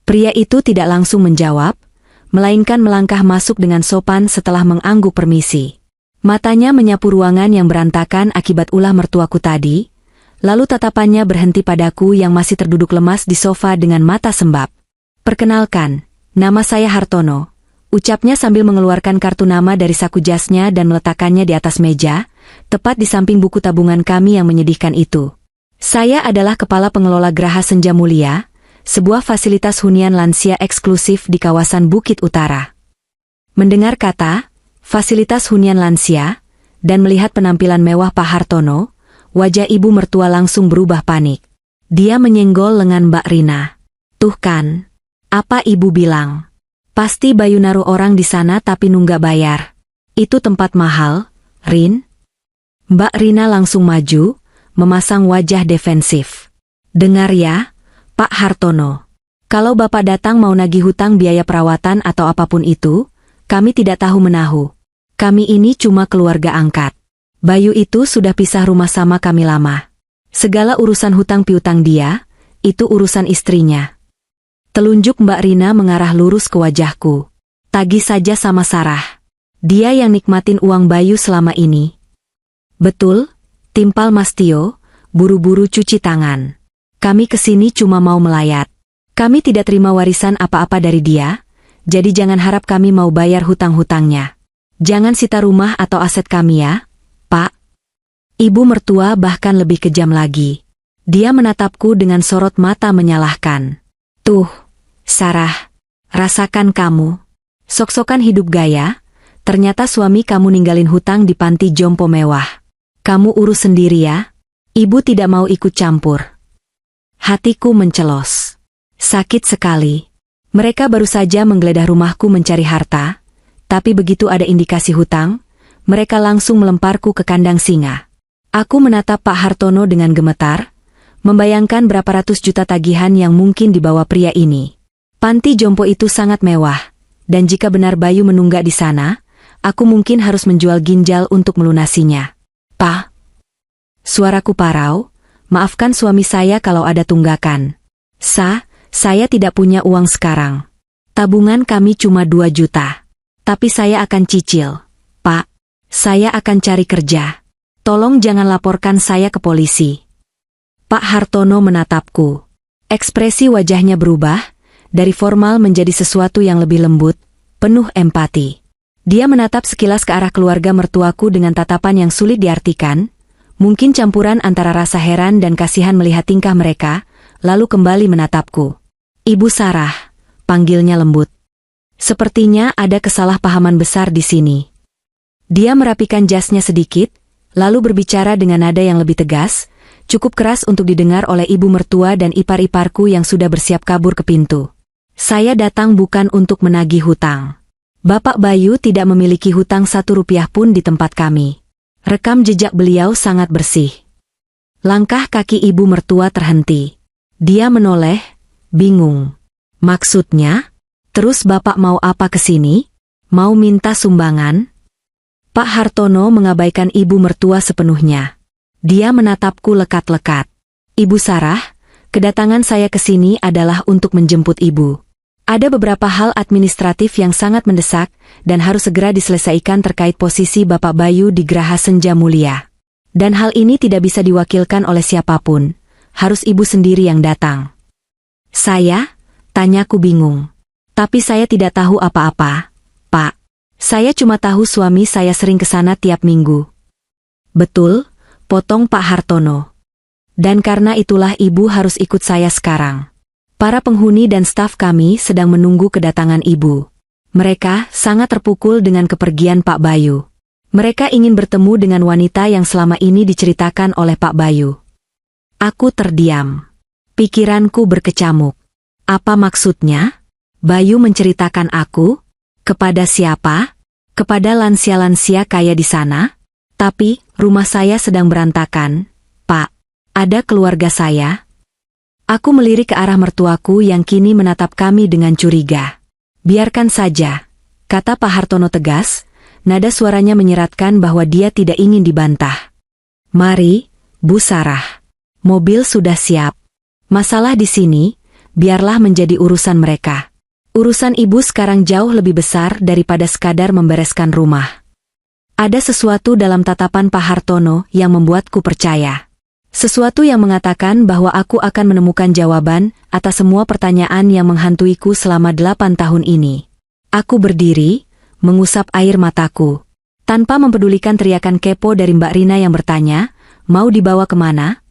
Pria itu tidak langsung menjawab, melainkan melangkah masuk dengan sopan setelah mengangguk permisi. Matanya menyapu ruangan yang berantakan akibat ulah mertuaku tadi, lalu tatapannya berhenti padaku yang masih terduduk lemas di sofa dengan mata sembab. "Perkenalkan, nama saya Hartono," ucapnya sambil mengeluarkan kartu nama dari saku jasnya dan meletakkannya di atas meja, tepat di samping buku tabungan kami yang menyedihkan itu. "Saya adalah kepala pengelola Geraha Senja Mulia, sebuah fasilitas hunian lansia eksklusif di kawasan Bukit Utara." Mendengar kata, fasilitas hunian lansia, dan melihat penampilan mewah Pak Hartono, wajah ibu mertua langsung berubah panik. Dia menyenggol lengan Mbak Rina. "Tuh kan, apa ibu bilang? Pasti Bayu naruh orang di sana tapi nunggak bayar. Itu tempat mahal, Rin." Mbak Rina langsung maju, memasang wajah defensif. "Dengar ya, Pak Hartono. Kalau Bapak datang mau nagih hutang biaya perawatan atau apapun itu, kami tidak tahu menahu. Kami ini cuma keluarga angkat. Bayu itu sudah pisah rumah sama kami lama. Segala urusan hutang piutang dia, itu urusan istrinya." Telunjuk Mbak Rina mengarah lurus ke wajahku. "Tagih saja sama Sarah. Dia yang nikmatin uang Bayu selama ini." "Betul," timpal Mas Tio, buru-buru cuci tangan. "Kami kesini cuma mau melayat. Kami tidak terima warisan apa-apa dari dia, jadi jangan harap kami mau bayar hutang-hutangnya. Jangan sita rumah atau aset kami ya, Pak." Ibu mertua bahkan lebih kejam lagi. Dia menatapku dengan sorot mata menyalahkan. "Tuh, Sarah, rasakan kamu. Sok-sokan hidup gaya, Ternyata suami kamu ninggalin hutang di panti jompo mewah. Kamu urus sendiri ya. Ibu tidak mau ikut campur. Hatiku mencelos. Sakit sekali. Mereka baru saja menggeledah rumahku mencari harta, tapi begitu ada indikasi hutang, mereka langsung melemparku ke kandang singa. Aku menatap Pak Hartono dengan gemetar, membayangkan berapa ratus juta tagihan yang mungkin dibawa pria ini. Panti jompo itu sangat mewah, dan jika benar Bayu menunggak di sana, aku mungkin harus menjual ginjal untuk melunasinya. Pak, suaraku parau, maafkan suami saya kalau ada tunggakan. Saya tidak punya uang sekarang. Tabungan kami cuma 2 juta. Tapi saya akan cicil. Pak, saya akan cari kerja. Tolong jangan laporkan saya ke polisi. Pak Hartono menatapku. Ekspresi wajahnya berubah, dari formal menjadi sesuatu yang lebih lembut, penuh empati. Dia menatap sekilas ke arah keluarga mertuaku dengan tatapan yang sulit diartikan, mungkin campuran antara rasa heran dan kasihan melihat tingkah mereka, lalu kembali menatapku. Ibu Sarah, panggilnya lembut. Sepertinya ada kesalahpahaman besar di sini. Dia merapikan jasnya sedikit, lalu berbicara dengan nada yang lebih tegas, cukup keras untuk didengar oleh ibu mertua dan ipar-iparku yang sudah bersiap kabur ke pintu. Saya datang bukan untuk menagih hutang. Bapak Bayu tidak memiliki hutang 1 rupiah pun di tempat kami. Rekam jejak beliau sangat bersih. Langkah kaki ibu mertua terhenti. Dia menoleh, bingung. Maksudnya? Terus bapak mau apa kesini? Mau minta sumbangan? Pak Hartono mengabaikan ibu mertua sepenuhnya. Dia menatapku lekat-lekat. Ibu Sarah, kedatangan saya ke sini adalah untuk menjemput ibu. Ada beberapa hal administratif yang sangat mendesak dan harus segera diselesaikan terkait posisi Bapak Bayu di Geraha Senja Mulia. Dan hal ini tidak bisa diwakilkan oleh siapapun. Harus ibu sendiri yang datang. Saya? Tanyaku bingung. Tapi saya tidak tahu apa-apa, Pak. Saya cuma tahu suami saya sering ke sana tiap minggu. Betul, potong Pak Hartono. Dan karena itulah ibu harus ikut saya sekarang. Para penghuni dan staf kami sedang menunggu kedatangan ibu. Mereka sangat terpukul dengan kepergian Pak Bayu. Mereka ingin bertemu dengan wanita yang selama ini diceritakan oleh Pak Bayu. Aku terdiam. Pikiranku berkecamuk. Apa maksudnya? Bayu menceritakan aku? Kepada siapa? Kepada lansia-lansia kaya di sana? Tapi, rumah saya sedang berantakan, Pak. Ada keluarga saya? Aku melirik ke arah mertuaku yang kini menatap kami dengan curiga. Biarkan saja, kata Pak Hartono tegas, nada suaranya menyeratkan bahwa dia tidak ingin dibantah. Mari, Bu Sarah. Mobil sudah siap. Masalah di sini, biarlah menjadi urusan mereka. Urusan ibu sekarang jauh lebih besar daripada sekadar membereskan rumah. Ada sesuatu dalam tatapan Pak Hartono yang membuatku percaya. Sesuatu yang mengatakan bahwa aku akan menemukan jawaban atas semua pertanyaan yang menghantuiku selama 8 tahun ini. Aku berdiri, mengusap air mataku. Tanpa mempedulikan teriakan kepo dari Mbak Rina yang bertanya, mau dibawa kemana?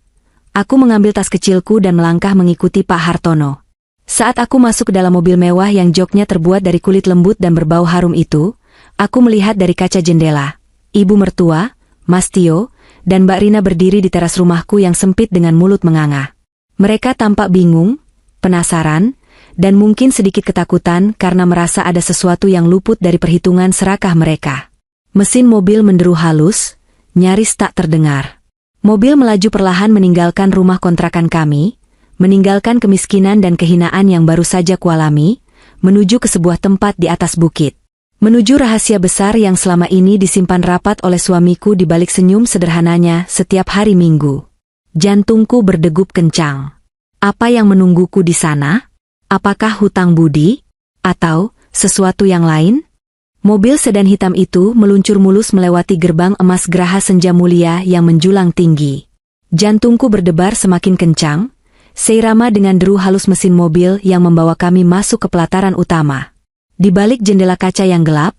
Aku mengambil tas kecilku dan melangkah mengikuti Pak Hartono. Saat aku masuk ke dalam mobil mewah yang joknya terbuat dari kulit lembut dan berbau harum itu, aku melihat dari kaca jendela. Ibu mertua, Mas Tio, dan Mbak Rina berdiri di teras rumahku yang sempit dengan mulut menganga. Mereka tampak bingung, penasaran, dan mungkin sedikit ketakutan karena merasa ada sesuatu yang luput dari perhitungan serakah mereka. Mesin mobil menderu halus, nyaris tak terdengar. Mobil melaju perlahan meninggalkan rumah kontrakan kami, meninggalkan kemiskinan dan kehinaan yang baru saja kualami, menuju ke sebuah tempat di atas bukit. Menuju rahasia besar yang selama ini disimpan rapat oleh suamiku di balik senyum sederhananya setiap hari Minggu. Jantungku berdegup kencang. Apa yang menungguku di sana? Apakah hutang budi? Atau sesuatu yang lain? Mobil sedan hitam itu meluncur mulus melewati gerbang emas Geraha Senja Mulia yang menjulang tinggi. Jantungku berdebar semakin kencang, seirama dengan deru halus mesin mobil yang membawa kami masuk ke pelataran utama. Di balik jendela kaca yang gelap,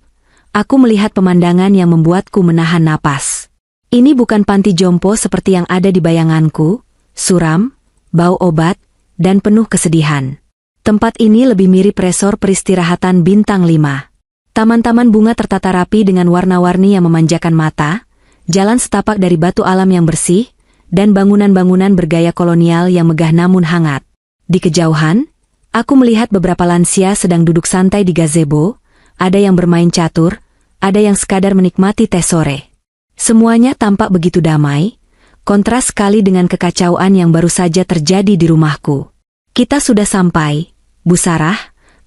aku melihat pemandangan yang membuatku menahan napas. Ini bukan panti jompo seperti yang ada di bayanganku, suram, bau obat, dan penuh kesedihan. Tempat ini lebih mirip resor peristirahatan bintang 5. Taman-taman bunga tertata rapi dengan warna-warni yang memanjakan mata, jalan setapak dari batu alam yang bersih, dan bangunan-bangunan bergaya kolonial yang megah namun hangat. Di kejauhan, aku melihat beberapa lansia sedang duduk santai di gazebo, ada yang bermain catur, ada yang sekadar menikmati teh sore. Semuanya tampak begitu damai, kontras sekali dengan kekacauan yang baru saja terjadi di rumahku. Kita sudah sampai, Bu Sarah,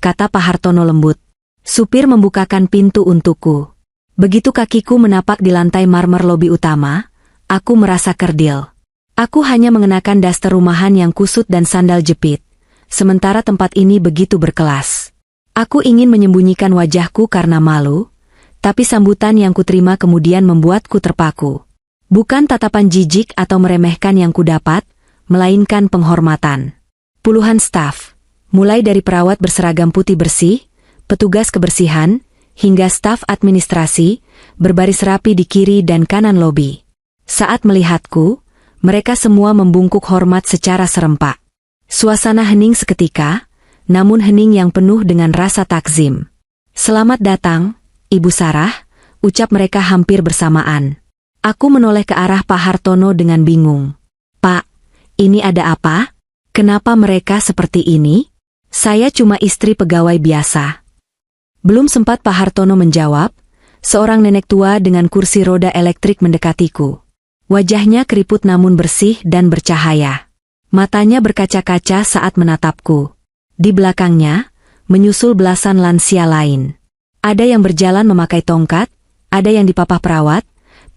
kata Pak Hartono lembut. Supir membukakan pintu untukku. Begitu kakiku menapak di lantai marmer lobi utama, aku merasa kerdil. Aku hanya mengenakan daster rumahan yang kusut dan sandal jepit, sementara tempat ini begitu berkelas. Aku ingin menyembunyikan wajahku karena malu, tapi sambutan yang kuterima kemudian membuatku terpaku. Bukan tatapan jijik atau meremehkan yang kudapat, melainkan penghormatan. Puluhan staf, mulai dari perawat berseragam putih bersih, petugas kebersihan, hingga staf administrasi, berbaris rapi di kiri dan kanan lobi. Saat melihatku, mereka semua membungkuk hormat secara serempak. Suasana hening seketika, namun hening yang penuh dengan rasa takzim. "Selamat datang, Ibu Sarah," ucap mereka hampir bersamaan. Aku menoleh ke arah Pak Hartono dengan bingung. "Pak, ini ada apa? Kenapa mereka seperti ini? Saya cuma istri pegawai biasa." Belum sempat Pak Hartono menjawab, seorang nenek tua dengan kursi roda elektrik mendekatiku. Wajahnya keriput namun bersih dan bercahaya. Matanya berkaca-kaca saat menatapku. Di belakangnya, menyusul belasan lansia lain. Ada yang berjalan memakai tongkat, ada yang dipapah perawat,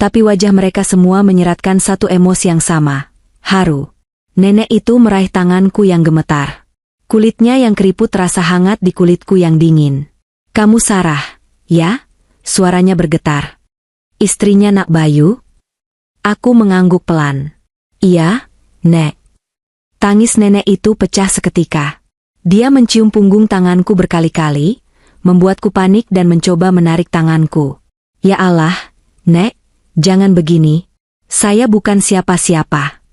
tapi wajah mereka semua menyeratkan satu emosi yang sama, haru. Nenek itu meraih tanganku yang gemetar. Kulitnya yang keriput terasa hangat di kulitku yang dingin. "Kamu Sarah, ya?" Suaranya bergetar. "Istrinya Nak Bayu?" Aku mengangguk pelan. "Iya, Nek." Tangis nenek itu pecah seketika. Dia mencium punggung tanganku berkali-kali, membuatku panik dan mencoba menarik tanganku. "Ya Allah, Nek, jangan begini. Saya bukan siapa-siapa."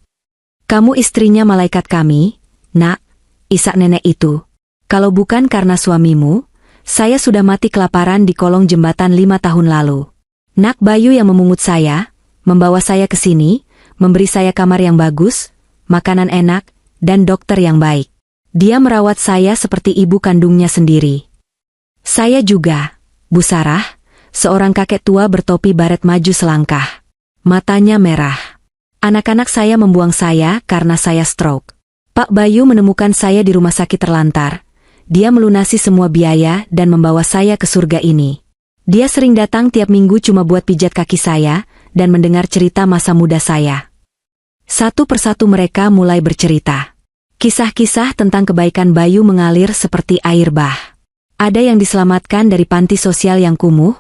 "Kamu istrinya malaikat kami, Nak," isak nenek itu. "Kalau bukan karena suamimu, saya sudah mati kelaparan di kolong jembatan 5 tahun lalu. Nak Bayu yang memungut saya, membawa saya ke sini, memberi saya kamar yang bagus, makanan enak, dan dokter yang baik. Dia merawat saya seperti ibu kandungnya sendiri." "Saya juga, Bu Sarah," seorang kakek tua bertopi baret maju selangkah. Matanya merah. "Anak-anak saya membuang saya karena saya stroke. Pak Bayu menemukan saya di rumah sakit terlantar. Dia melunasi semua biaya dan membawa saya ke surga ini. Dia sering datang tiap minggu cuma buat pijat kaki saya dan mendengar cerita masa muda saya." Satu persatu mereka mulai bercerita. Kisah-kisah tentang kebaikan Bayu mengalir seperti air bah. Ada yang diselamatkan dari panti sosial yang kumuh,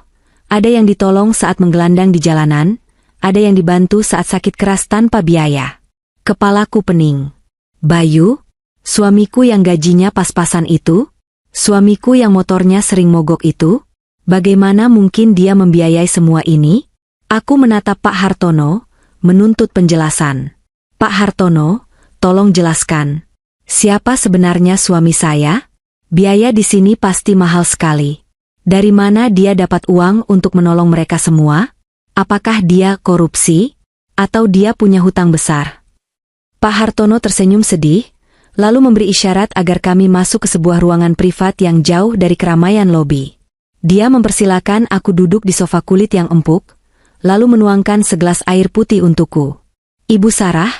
ada yang ditolong saat menggelandang di jalanan, ada yang dibantu saat sakit keras tanpa biaya. Kepalaku pening. Bayu? Suamiku yang gajinya pas-pasan itu? Suamiku yang motornya sering mogok itu? Bagaimana mungkin dia membiayai semua ini? Aku menatap Pak Hartono, menuntut penjelasan. "Pak Hartono, tolong jelaskan. Siapa sebenarnya suami saya? Biaya di sini pasti mahal sekali. Dari mana dia dapat uang untuk menolong mereka semua? Apakah dia korupsi? Atau dia punya hutang besar?" Pak Hartono tersenyum sedih, lalu memberi isyarat agar kami masuk ke sebuah ruangan privat yang jauh dari keramaian lobi. Dia mempersilakan aku duduk di sofa kulit yang empuk, lalu menuangkan segelas air putih untukku. "Ibu Sarah,"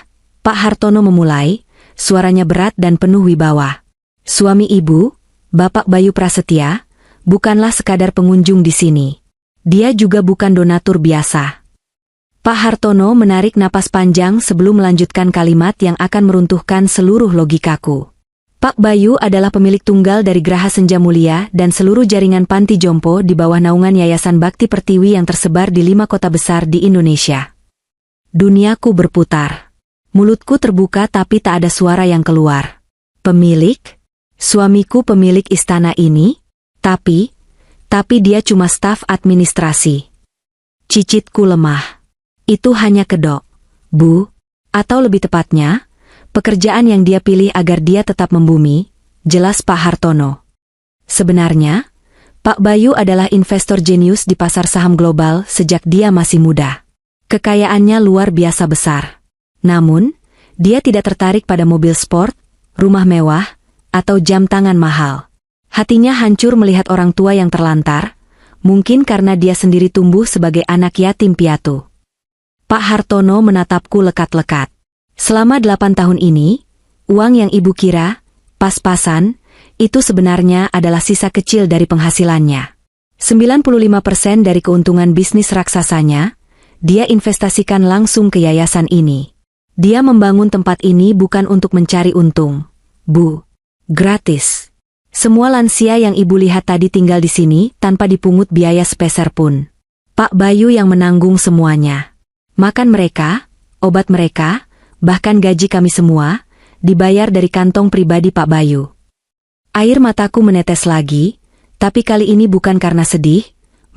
Pak Hartono memulai, suaranya berat dan penuh wibawa. "Suami ibu, Bapak Bayu Prasetya, bukanlah sekadar pengunjung di sini. Dia juga bukan donatur biasa." Pak Hartono menarik napas panjang sebelum melanjutkan kalimat yang akan meruntuhkan seluruh logikaku. "Pak Bayu adalah pemilik tunggal dari Geraha Senja Mulia dan seluruh jaringan panti jompo di bawah naungan Yayasan Bakti Pertiwi yang tersebar di 5 kota besar di Indonesia." Duniaku berputar. Mulutku terbuka tapi tak ada suara yang keluar. "Pemilik? Suamiku pemilik istana ini? Tapi dia cuma staf administrasi." Cicitku lemah. "Itu hanya kedok, Bu. Atau lebih tepatnya, pekerjaan yang dia pilih agar dia tetap membumi," jelas Pak Hartono. "Sebenarnya, Pak Bayu adalah investor jenius di pasar saham global sejak dia masih muda. Kekayaannya luar biasa besar. Namun, dia tidak tertarik pada mobil sport, rumah mewah, atau jam tangan mahal. Hatinya hancur melihat orang tua yang terlantar, mungkin karena dia sendiri tumbuh sebagai anak yatim piatu. Pak Hartono menatapku lekat-lekat. Selama 8 tahun ini, uang yang ibu kira pas-pasan, itu sebenarnya adalah sisa kecil dari penghasilannya. 95% dari keuntungan bisnis raksasanya, dia investasikan langsung ke yayasan ini. Dia membangun tempat ini bukan untuk mencari untung, Bu. Gratis. Semua lansia yang ibu lihat tadi tinggal di sini tanpa dipungut biaya sepeser pun. Pak Bayu yang menanggung semuanya. Makan mereka, obat mereka, bahkan gaji kami semua, dibayar dari kantong pribadi Pak Bayu. Air mataku menetes lagi, tapi kali ini bukan karena sedih,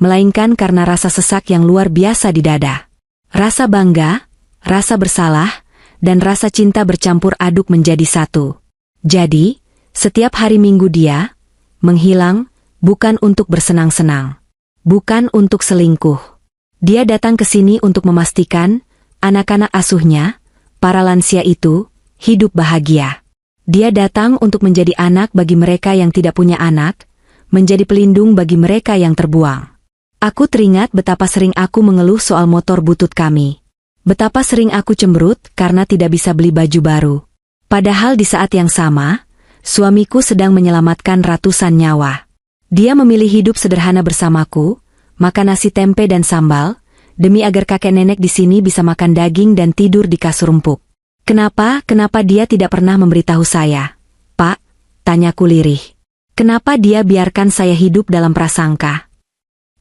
melainkan karena rasa sesak yang luar biasa di dada. Rasa bangga, rasa bersalah, dan rasa cinta bercampur aduk menjadi satu. Jadi, setiap hari Minggu dia menghilang, bukan untuk bersenang-senang, bukan untuk selingkuh. Dia datang ke sini untuk memastikan anak-anak asuhnya, para lansia itu, hidup bahagia. Dia datang untuk menjadi anak bagi mereka yang tidak punya anak, menjadi pelindung bagi mereka yang terbuang. Aku teringat betapa sering aku mengeluh soal motor butut kami. Betapa sering aku cemberut karena tidak bisa beli baju baru. Padahal di saat yang sama, suamiku sedang menyelamatkan ratusan nyawa. Dia memilih hidup sederhana bersamaku, makan nasi tempe dan sambal, demi agar kakek nenek di sini bisa makan daging dan tidur di kasur empuk. Kenapa dia tidak pernah memberitahu saya? Pak, tanyaku lirih. Kenapa dia biarkan saya hidup dalam prasangka?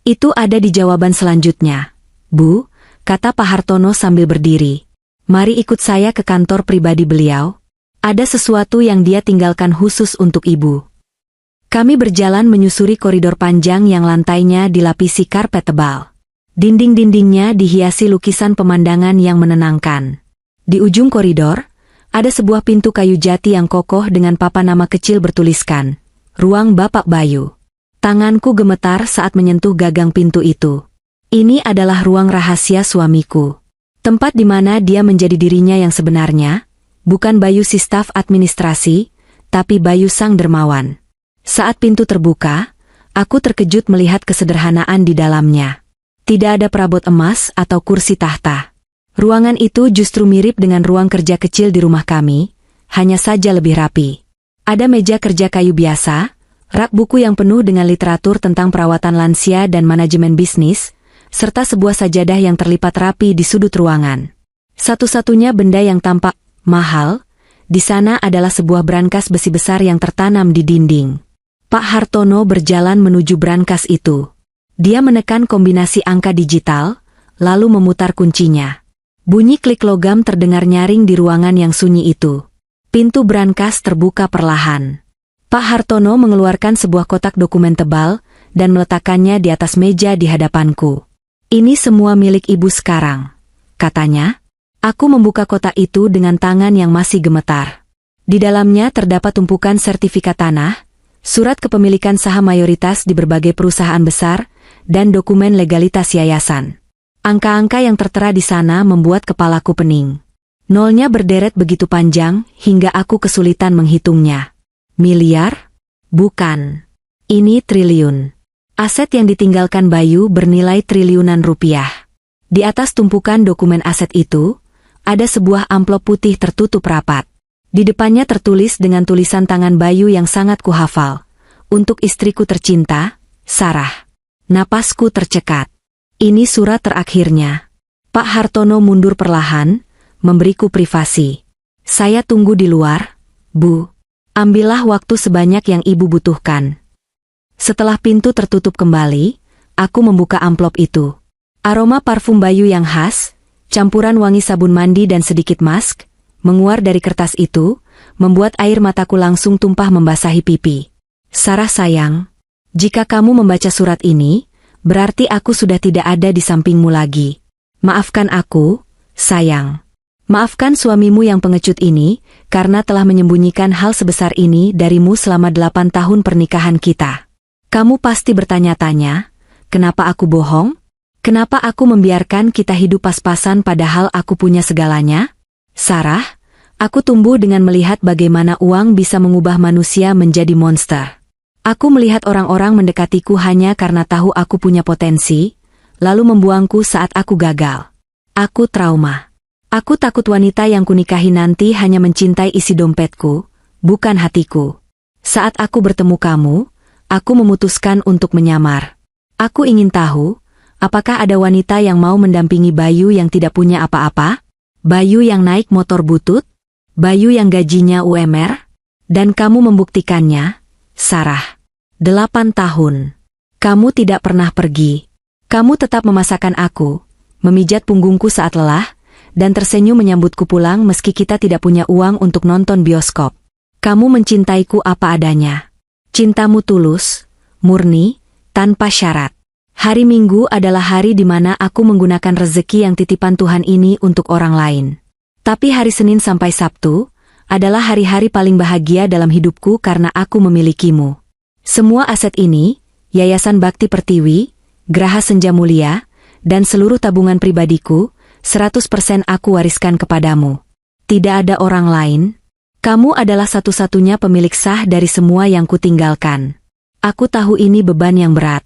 Itu ada di jawaban selanjutnya. Bu, kata Pak Hartono sambil berdiri. Mari ikut saya ke kantor pribadi beliau. Ada sesuatu yang dia tinggalkan khusus untuk ibu. Kami berjalan menyusuri koridor panjang yang lantainya dilapisi karpet tebal. Dinding-dindingnya dihiasi lukisan pemandangan yang menenangkan. Di ujung koridor, ada sebuah pintu kayu jati yang kokoh dengan papan nama kecil bertuliskan, Ruang Bapak Bayu. Tanganku gemetar saat menyentuh gagang pintu itu. Ini adalah ruang rahasia suamiku. Tempat di mana dia menjadi dirinya yang sebenarnya, bukan Bayu si staf administrasi, tapi Bayu sang dermawan. Saat pintu terbuka, aku terkejut melihat kesederhanaan di dalamnya. Tidak ada perabot emas atau kursi tahta. Ruangan itu justru mirip dengan ruang kerja kecil di rumah kami, hanya saja lebih rapi. Ada meja kerja kayu biasa, rak buku yang penuh dengan literatur tentang perawatan lansia dan manajemen bisnis, serta sebuah sajadah yang terlipat rapi di sudut ruangan. Satu-satunya benda yang tampak mahal, di sana adalah sebuah brankas besi besar yang tertanam di dinding. Pak Hartono berjalan menuju brankas itu. Dia menekan kombinasi angka digital, lalu memutar kuncinya. Bunyi klik logam terdengar nyaring di ruangan yang sunyi itu. Pintu brankas terbuka perlahan. Pak Hartono mengeluarkan sebuah kotak dokumen tebal dan meletakkannya di atas meja di hadapanku. Ini semua milik ibu sekarang, katanya. Aku membuka kotak itu dengan tangan yang masih gemetar. Di dalamnya terdapat tumpukan sertifikat tanah, surat kepemilikan saham mayoritas di berbagai perusahaan besar, dan dokumen legalitas yayasan. Angka-angka yang tertera di sana membuat kepalaku pening. Nolnya berderet begitu panjang hingga aku kesulitan menghitungnya. Miliar? Bukan. Ini triliun. Aset yang ditinggalkan Bayu bernilai triliunan rupiah. Di atas tumpukan dokumen aset itu, ada sebuah amplop putih tertutup rapat. Di depannya tertulis dengan tulisan tangan Bayu yang sangat kuhafal. Untuk istriku tercinta, Sarah. Napasku tercekat. Ini surat terakhirnya. Pak Hartono mundur perlahan, memberiku privasi. Saya tunggu di luar, Bu. Ambillah waktu sebanyak yang ibu butuhkan. Setelah pintu tertutup kembali, aku membuka amplop itu. Aroma parfum Bayu yang khas, campuran wangi sabun mandi dan sedikit mask, menguar dari kertas itu, membuat air mataku langsung tumpah membasahi pipi. Sarah sayang, jika kamu membaca surat ini, berarti aku sudah tidak ada di sampingmu lagi. Maafkan aku, sayang. Maafkan suamimu yang pengecut ini, karena telah menyembunyikan hal sebesar ini darimu selama 8 tahun pernikahan kita. Kamu pasti bertanya-tanya, kenapa aku bohong? Kenapa aku membiarkan kita hidup pas-pasan padahal aku punya segalanya? Sarah, aku tumbuh dengan melihat bagaimana uang bisa mengubah manusia menjadi monster. Aku melihat orang-orang mendekatiku hanya karena tahu aku punya potensi, lalu membuangku saat aku gagal. Aku trauma. Aku takut wanita yang kunikahi nanti hanya mencintai isi dompetku, bukan hatiku. Saat aku bertemu kamu, aku memutuskan untuk menyamar. Aku ingin tahu, apakah ada wanita yang mau mendampingi Bayu yang tidak punya apa-apa? Bayu yang naik motor butut? Bayu yang gajinya UMR? Dan kamu membuktikannya, Sarah. 8 tahun. Kamu tidak pernah pergi. Kamu tetap memasakkan aku, memijat punggungku saat lelah, dan tersenyum menyambutku pulang meski kita tidak punya uang untuk nonton bioskop. Kamu mencintaiku apa adanya. Cintamu tulus, murni, tanpa syarat. Hari Minggu adalah hari di mana aku menggunakan rezeki yang titipan Tuhan ini untuk orang lain. Tapi hari Senin sampai Sabtu adalah hari-hari paling bahagia dalam hidupku karena aku memilikimu. Semua aset ini, Yayasan Bakti Pertiwi, Graha Senja Mulia, dan seluruh tabungan pribadiku, 100% aku wariskan kepadamu. Tidak ada orang lain. Kamu adalah satu-satunya pemilik sah dari semua yang kutinggalkan. Aku tahu ini beban yang berat.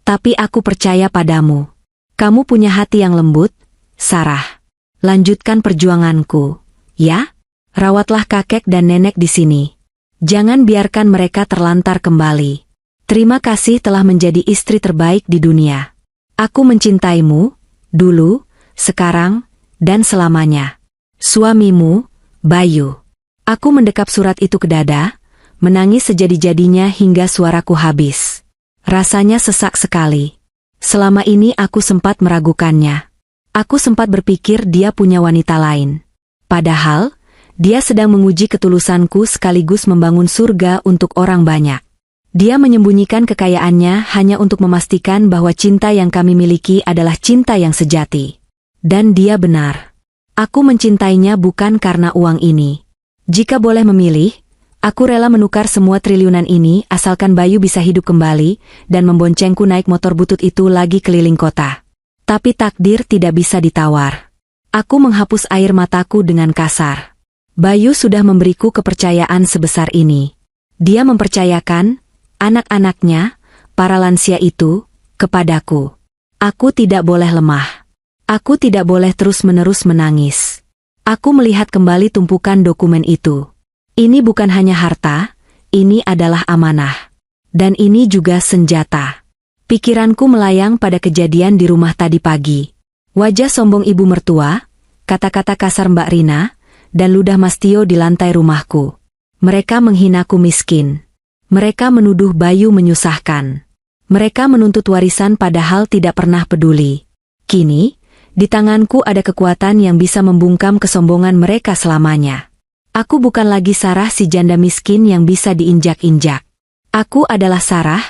Tapi aku percaya padamu. Kamu punya hati yang lembut, Sarah. Lanjutkan perjuanganku, ya? Rawatlah kakek dan nenek di sini. Jangan biarkan mereka terlantar kembali. Terima kasih telah menjadi istri terbaik di dunia. Aku mencintaimu, dulu, sekarang, dan selamanya. Suamimu, Bayu. Aku mendekap surat itu ke dada, menangis sejadi-jadinya hingga suaraku habis. Rasanya sesak sekali. Selama ini aku sempat meragukannya. Aku sempat berpikir dia punya wanita lain. Padahal, dia sedang menguji ketulusanku sekaligus membangun surga untuk orang banyak. Dia menyembunyikan kekayaannya hanya untuk memastikan bahwa cinta yang kami miliki adalah cinta yang sejati. Dan dia benar. Aku mencintainya bukan karena uang ini. Jika boleh memilih, aku rela menukar semua triliunan ini asalkan Bayu bisa hidup kembali dan memboncengku naik motor butut itu lagi keliling kota. Tapi takdir tidak bisa ditawar. Aku menghapus air mataku dengan kasar. Bayu sudah memberiku kepercayaan sebesar ini. Dia mempercayakan anak-anaknya, para lansia itu, kepadaku. Aku tidak boleh lemah. Aku tidak boleh terus-menerus menangis. Aku melihat kembali tumpukan dokumen itu. Ini bukan hanya harta, ini adalah amanah. Dan ini juga senjata. Pikiranku melayang pada kejadian di rumah tadi pagi. Wajah sombong ibu mertua, kata-kata kasar Mbak Rina, dan ludah Mas Tio di lantai rumahku. Mereka menghinaku miskin. Mereka menuduh Bayu menyusahkan. Mereka menuntut warisan padahal tidak pernah peduli. Kini, di tanganku ada kekuatan yang bisa membungkam kesombongan mereka selamanya. Aku bukan lagi Sarah si janda miskin yang bisa diinjak-injak. Aku adalah Sarah,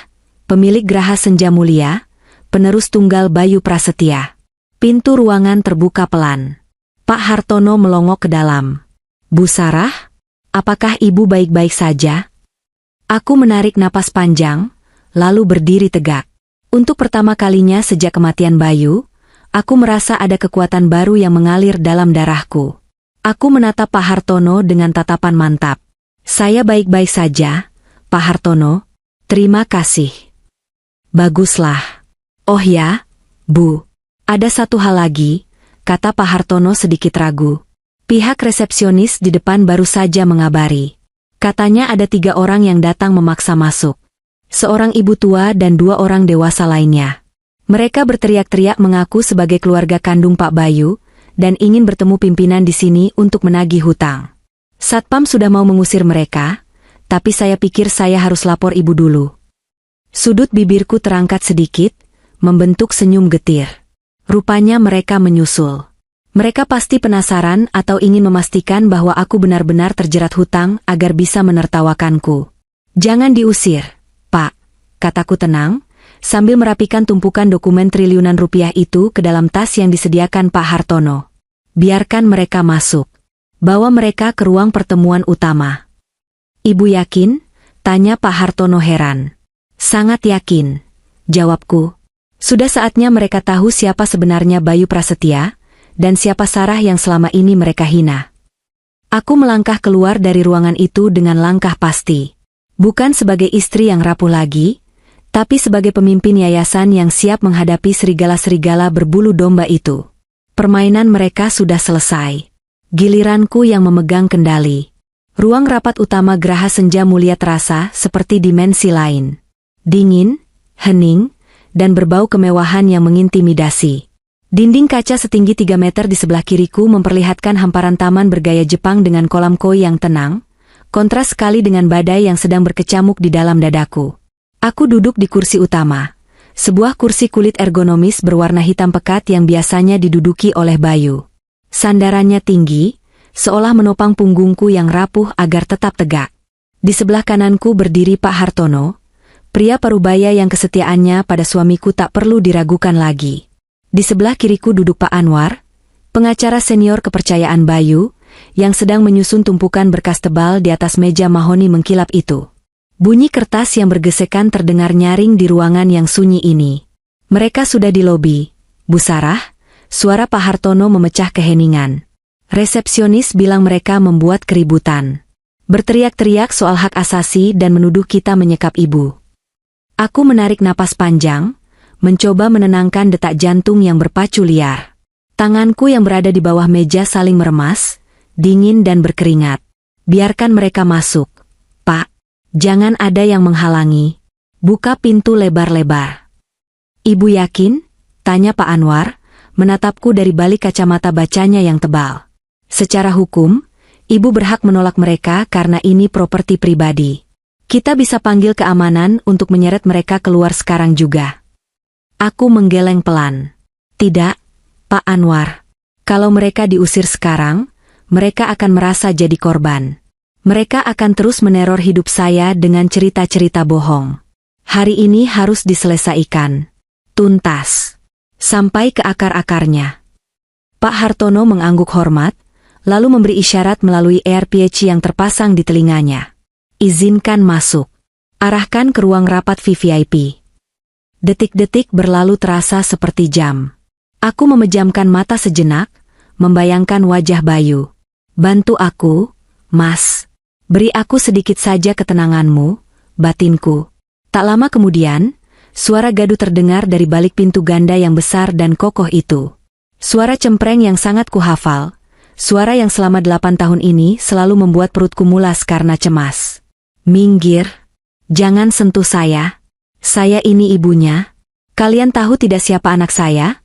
pemilik Graha Senja Mulia, penerus tunggal Bayu Prasetya. Pintu ruangan terbuka pelan. Pak Hartono melongok ke dalam. Bu Sarah, apakah ibu baik-baik saja? Aku menarik napas panjang, lalu berdiri tegak. Untuk pertama kalinya sejak kematian Bayu, aku merasa ada kekuatan baru yang mengalir dalam darahku. Aku menatap Pak Hartono dengan tatapan mantap. Saya baik-baik saja, Pak Hartono. Terima kasih. Baguslah. Oh ya, Bu. Ada satu hal lagi, kata Pak Hartono sedikit ragu. Pihak resepsionis di depan baru saja mengabari. Katanya ada 3 orang yang datang memaksa masuk. Seorang ibu tua dan 2 orang dewasa lainnya. Mereka berteriak-teriak mengaku sebagai keluarga kandung Pak Bayu, dan ingin bertemu pimpinan di sini untuk menagih hutang. Satpam sudah mau mengusir mereka, tapi saya pikir saya harus lapor ibu dulu. Sudut bibirku terangkat sedikit, membentuk senyum getir. Rupanya mereka menyusul. Mereka pasti penasaran atau ingin memastikan bahwa aku benar-benar terjerat hutang agar bisa menertawakanku. Jangan diusir, Pak, kataku tenang, sambil merapikan tumpukan dokumen triliunan rupiah itu ke dalam tas yang disediakan Pak Hartono. Biarkan mereka masuk. Bawa mereka ke ruang pertemuan utama. Ibu yakin? Tanya Pak Hartono heran. Sangat yakin, jawabku. Sudah saatnya mereka tahu siapa sebenarnya Bayu Prasetya, dan siapa Sarah yang selama ini mereka hina. Aku melangkah keluar dari ruangan itu dengan langkah pasti. Bukan sebagai istri yang rapuh lagi, tapi sebagai pemimpin yayasan yang siap menghadapi serigala-serigala berbulu domba itu. Permainan mereka sudah selesai. Giliranku yang memegang kendali. Ruang rapat utama Geraha Senja Mulia terasa seperti dimensi lain. Dingin, hening, dan berbau kemewahan yang mengintimidasi. Dinding kaca setinggi 3 meter di sebelah kiriku memperlihatkan hamparan taman bergaya Jepang dengan kolam koi yang tenang, kontras sekali dengan badai yang sedang berkecamuk di dalam dadaku. Aku duduk di kursi utama, sebuah kursi kulit ergonomis berwarna hitam pekat yang biasanya diduduki oleh Bayu. Sandarannya tinggi, seolah menopang punggungku yang rapuh agar tetap tegak. Di sebelah kananku berdiri Pak Hartono, pria parubaya yang kesetiaannya pada suamiku tak perlu diragukan lagi. Di sebelah kiriku duduk Pak Anwar, pengacara senior kepercayaan Bayu, yang sedang menyusun tumpukan berkas tebal di atas meja mahoni mengkilap itu. Bunyi kertas yang bergesekan terdengar nyaring di ruangan yang sunyi ini. Mereka sudah di lobi. Bu Sarah, suara Pak Hartono memecah keheningan. Resepsionis bilang mereka membuat keributan. Berteriak-teriak soal hak asasi dan menuduh kita menyekap ibu. Aku menarik napas panjang, mencoba menenangkan detak jantung yang berpacu liar. Tanganku yang berada di bawah meja saling meremas, dingin dan berkeringat. Biarkan mereka masuk, Pak. Jangan ada yang menghalangi. Buka pintu lebar-lebar. Ibu yakin? Tanya Pak Anwar, menatapku dari balik kacamata bacanya yang tebal. Secara hukum, ibu berhak menolak mereka karena ini properti pribadi. Kita bisa panggil keamanan untuk menyeret mereka keluar sekarang juga. Aku menggeleng pelan. Tidak, Pak Anwar. Kalau mereka diusir sekarang, mereka akan merasa jadi korban. Mereka akan terus meneror hidup saya dengan cerita-cerita bohong. Hari ini harus diselesaikan. Tuntas. Sampai ke akar-akarnya. Pak Hartono mengangguk hormat, lalu memberi isyarat melalui earpiece yang terpasang di telinganya. Izinkan masuk. Arahkan ke ruang rapat VVIP. Detik-detik berlalu terasa seperti jam. Aku memejamkan mata sejenak, membayangkan wajah Bayu. Bantu aku, Mas. Beri aku sedikit saja ketenanganmu, batinku. Tak lama kemudian, suara gaduh terdengar dari balik pintu ganda yang besar dan kokoh itu. Suara cempreng yang sangat kuhafal, suara yang selama 8 tahun ini selalu membuat perutku mulas karena cemas. Minggir, jangan sentuh saya. Saya ini ibunya. Kalian tahu tidak siapa anak saya?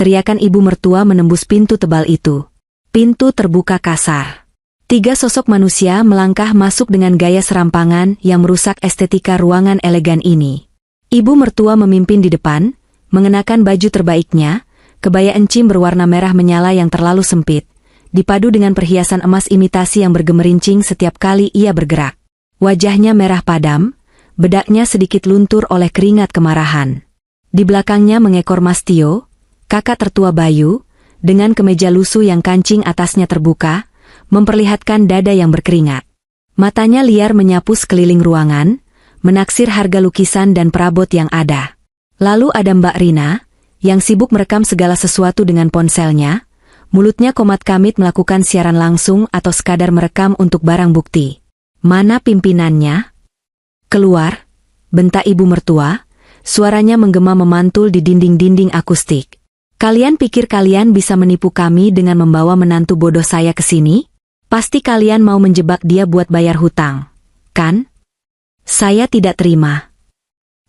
Teriakan ibu mertua menembus pintu tebal itu. Pintu terbuka kasar. 3 sosok manusia melangkah masuk dengan gaya serampangan yang merusak estetika ruangan elegan ini. Ibu mertua memimpin di depan, mengenakan baju terbaiknya, kebaya encim berwarna merah menyala yang terlalu sempit, dipadu dengan perhiasan emas imitasi yang bergemerincing setiap kali ia bergerak. Wajahnya merah padam, bedaknya sedikit luntur oleh keringat kemarahan. Di belakangnya mengekor Mas Tio, kakak tertua Bayu, dengan kemeja lusuh yang kancing atasnya terbuka, memperlihatkan dada yang berkeringat. Matanya liar menyapu sekeliling ruangan, menaksir harga lukisan dan perabot yang ada. Lalu ada Mbak Rina, yang sibuk merekam segala sesuatu dengan ponselnya, mulutnya komat-kamit melakukan siaran langsung atau sekadar merekam untuk barang bukti. Mana pimpinannya? Keluar, bentak ibu mertua, suaranya menggema memantul di dinding-dinding akustik. Kalian pikir kalian bisa menipu kami dengan membawa menantu bodoh saya ke sini? Pasti kalian mau menjebak dia buat bayar hutang, kan? Saya tidak terima.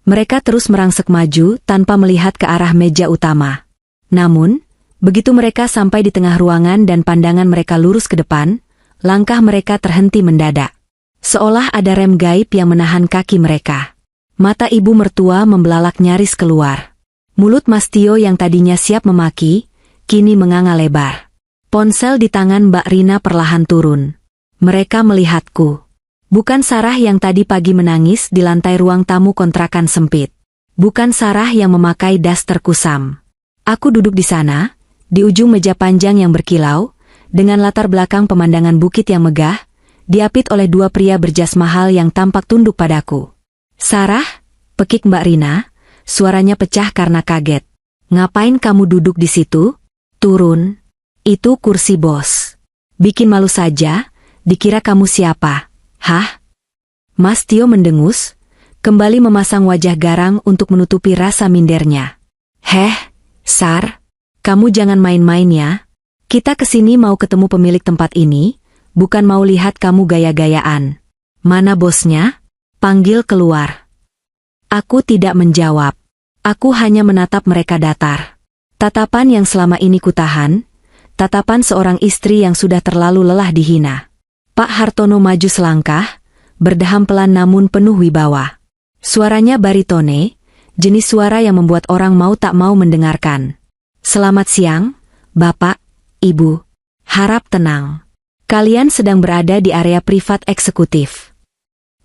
Mereka terus merangsek maju tanpa melihat ke arah meja utama. Namun, begitu mereka sampai di tengah ruangan dan pandangan mereka lurus ke depan, langkah mereka terhenti mendadak. Seolah ada rem gaib yang menahan kaki mereka. Mata ibu mertua membelalak nyaris keluar. Mulut Mas Tio yang tadinya siap memaki, kini menganga lebar. Ponsel di tangan Mbak Rina perlahan turun. Mereka melihatku. Bukan Sarah yang tadi pagi menangis di lantai ruang tamu kontrakan sempit. Bukan Sarah yang memakai daster kusam. Aku duduk di sana, di ujung meja panjang yang berkilau, dengan latar belakang pemandangan bukit yang megah, diapit oleh 2 pria berjas mahal yang tampak tunduk padaku. Sarah, Pekik Mbak Rina, suaranya pecah karena kaget. Ngapain kamu duduk di situ? Turun. Itu kursi bos. Bikin malu saja, dikira kamu siapa? Hah? Mas Tio mendengus, kembali memasang wajah garang untuk menutupi rasa mindernya. Heh, Sar, kamu jangan main-main ya. Kita kesini mau ketemu pemilik tempat ini, bukan mau lihat kamu gaya-gayaan. Mana bosnya? Panggil keluar. Aku tidak menjawab. Aku hanya menatap mereka datar. Tatapan yang selama ini kutahan, tatapan seorang istri yang sudah terlalu lelah dihina. Pak Hartono maju selangkah, berdeham pelan namun penuh wibawa. Suaranya baritone, jenis suara yang membuat orang mau tak mau mendengarkan. Selamat siang, Bapak, Ibu. Harap tenang. Kalian sedang berada di area privat eksekutif.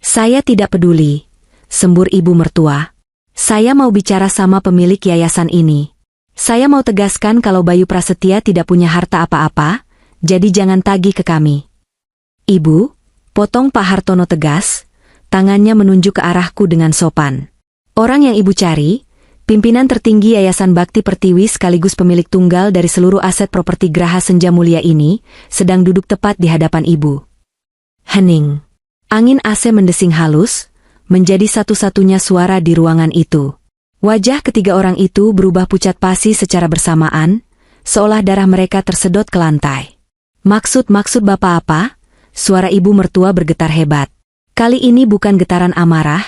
Saya tidak peduli, sembur ibu mertua. Saya mau bicara sama pemilik yayasan ini. Saya mau tegaskan kalau Bayu Prasetya tidak punya harta apa-apa, jadi jangan tagih ke kami. Ibu, potong Pak Hartono tegas, tangannya menunjuk ke arahku dengan sopan. Orang yang ibu cari, pimpinan tertinggi Yayasan Bakti Pertiwi sekaligus pemilik tunggal dari seluruh aset properti Graha Senja Mulia ini, sedang duduk tepat di hadapan ibu. Hening. Angin AC mendesing halus, menjadi satu-satunya suara di ruangan itu. Wajah ketiga orang itu berubah pucat pasi secara bersamaan, seolah darah mereka tersedot ke lantai. Maksud Bapak apa? Suara ibu mertua bergetar hebat. Kali ini bukan getaran amarah,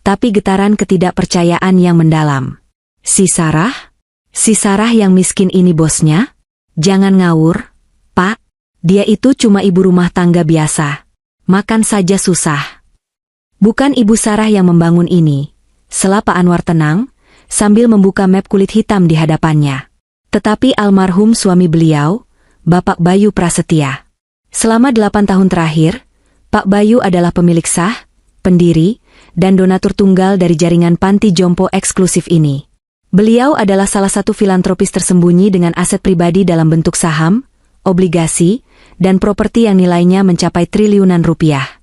tapi getaran ketidakpercayaan yang mendalam. Si Sarah yang miskin ini bosnya? Jangan ngawur, Pak. Dia itu cuma ibu rumah tangga biasa. Makan saja susah. Bukan Ibu Sarah yang membangun ini, sela Pak Anwar tenang, sambil membuka map kulit hitam di hadapannya. Tetapi almarhum suami beliau, Bapak Bayu Prasetya. Selama 8 tahun terakhir, Pak Bayu adalah pemilik sah, pendiri, dan donatur tunggal dari jaringan panti jompo eksklusif ini. Beliau adalah salah satu filantropis tersembunyi dengan aset pribadi dalam bentuk saham, obligasi, dan properti yang nilainya mencapai triliunan rupiah.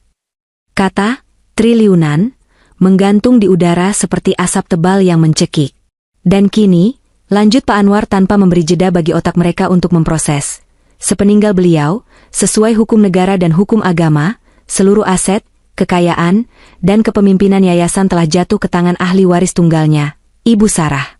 Kata triliunan menggantung di udara seperti asap tebal yang mencekik. Dan kini, lanjut Pak Anwar tanpa memberi jeda bagi otak mereka untuk memproses. Sepeninggal beliau, sesuai hukum negara dan hukum agama, seluruh aset, kekayaan, dan kepemimpinan yayasan telah jatuh ke tangan ahli waris tunggalnya, Ibu Sarah.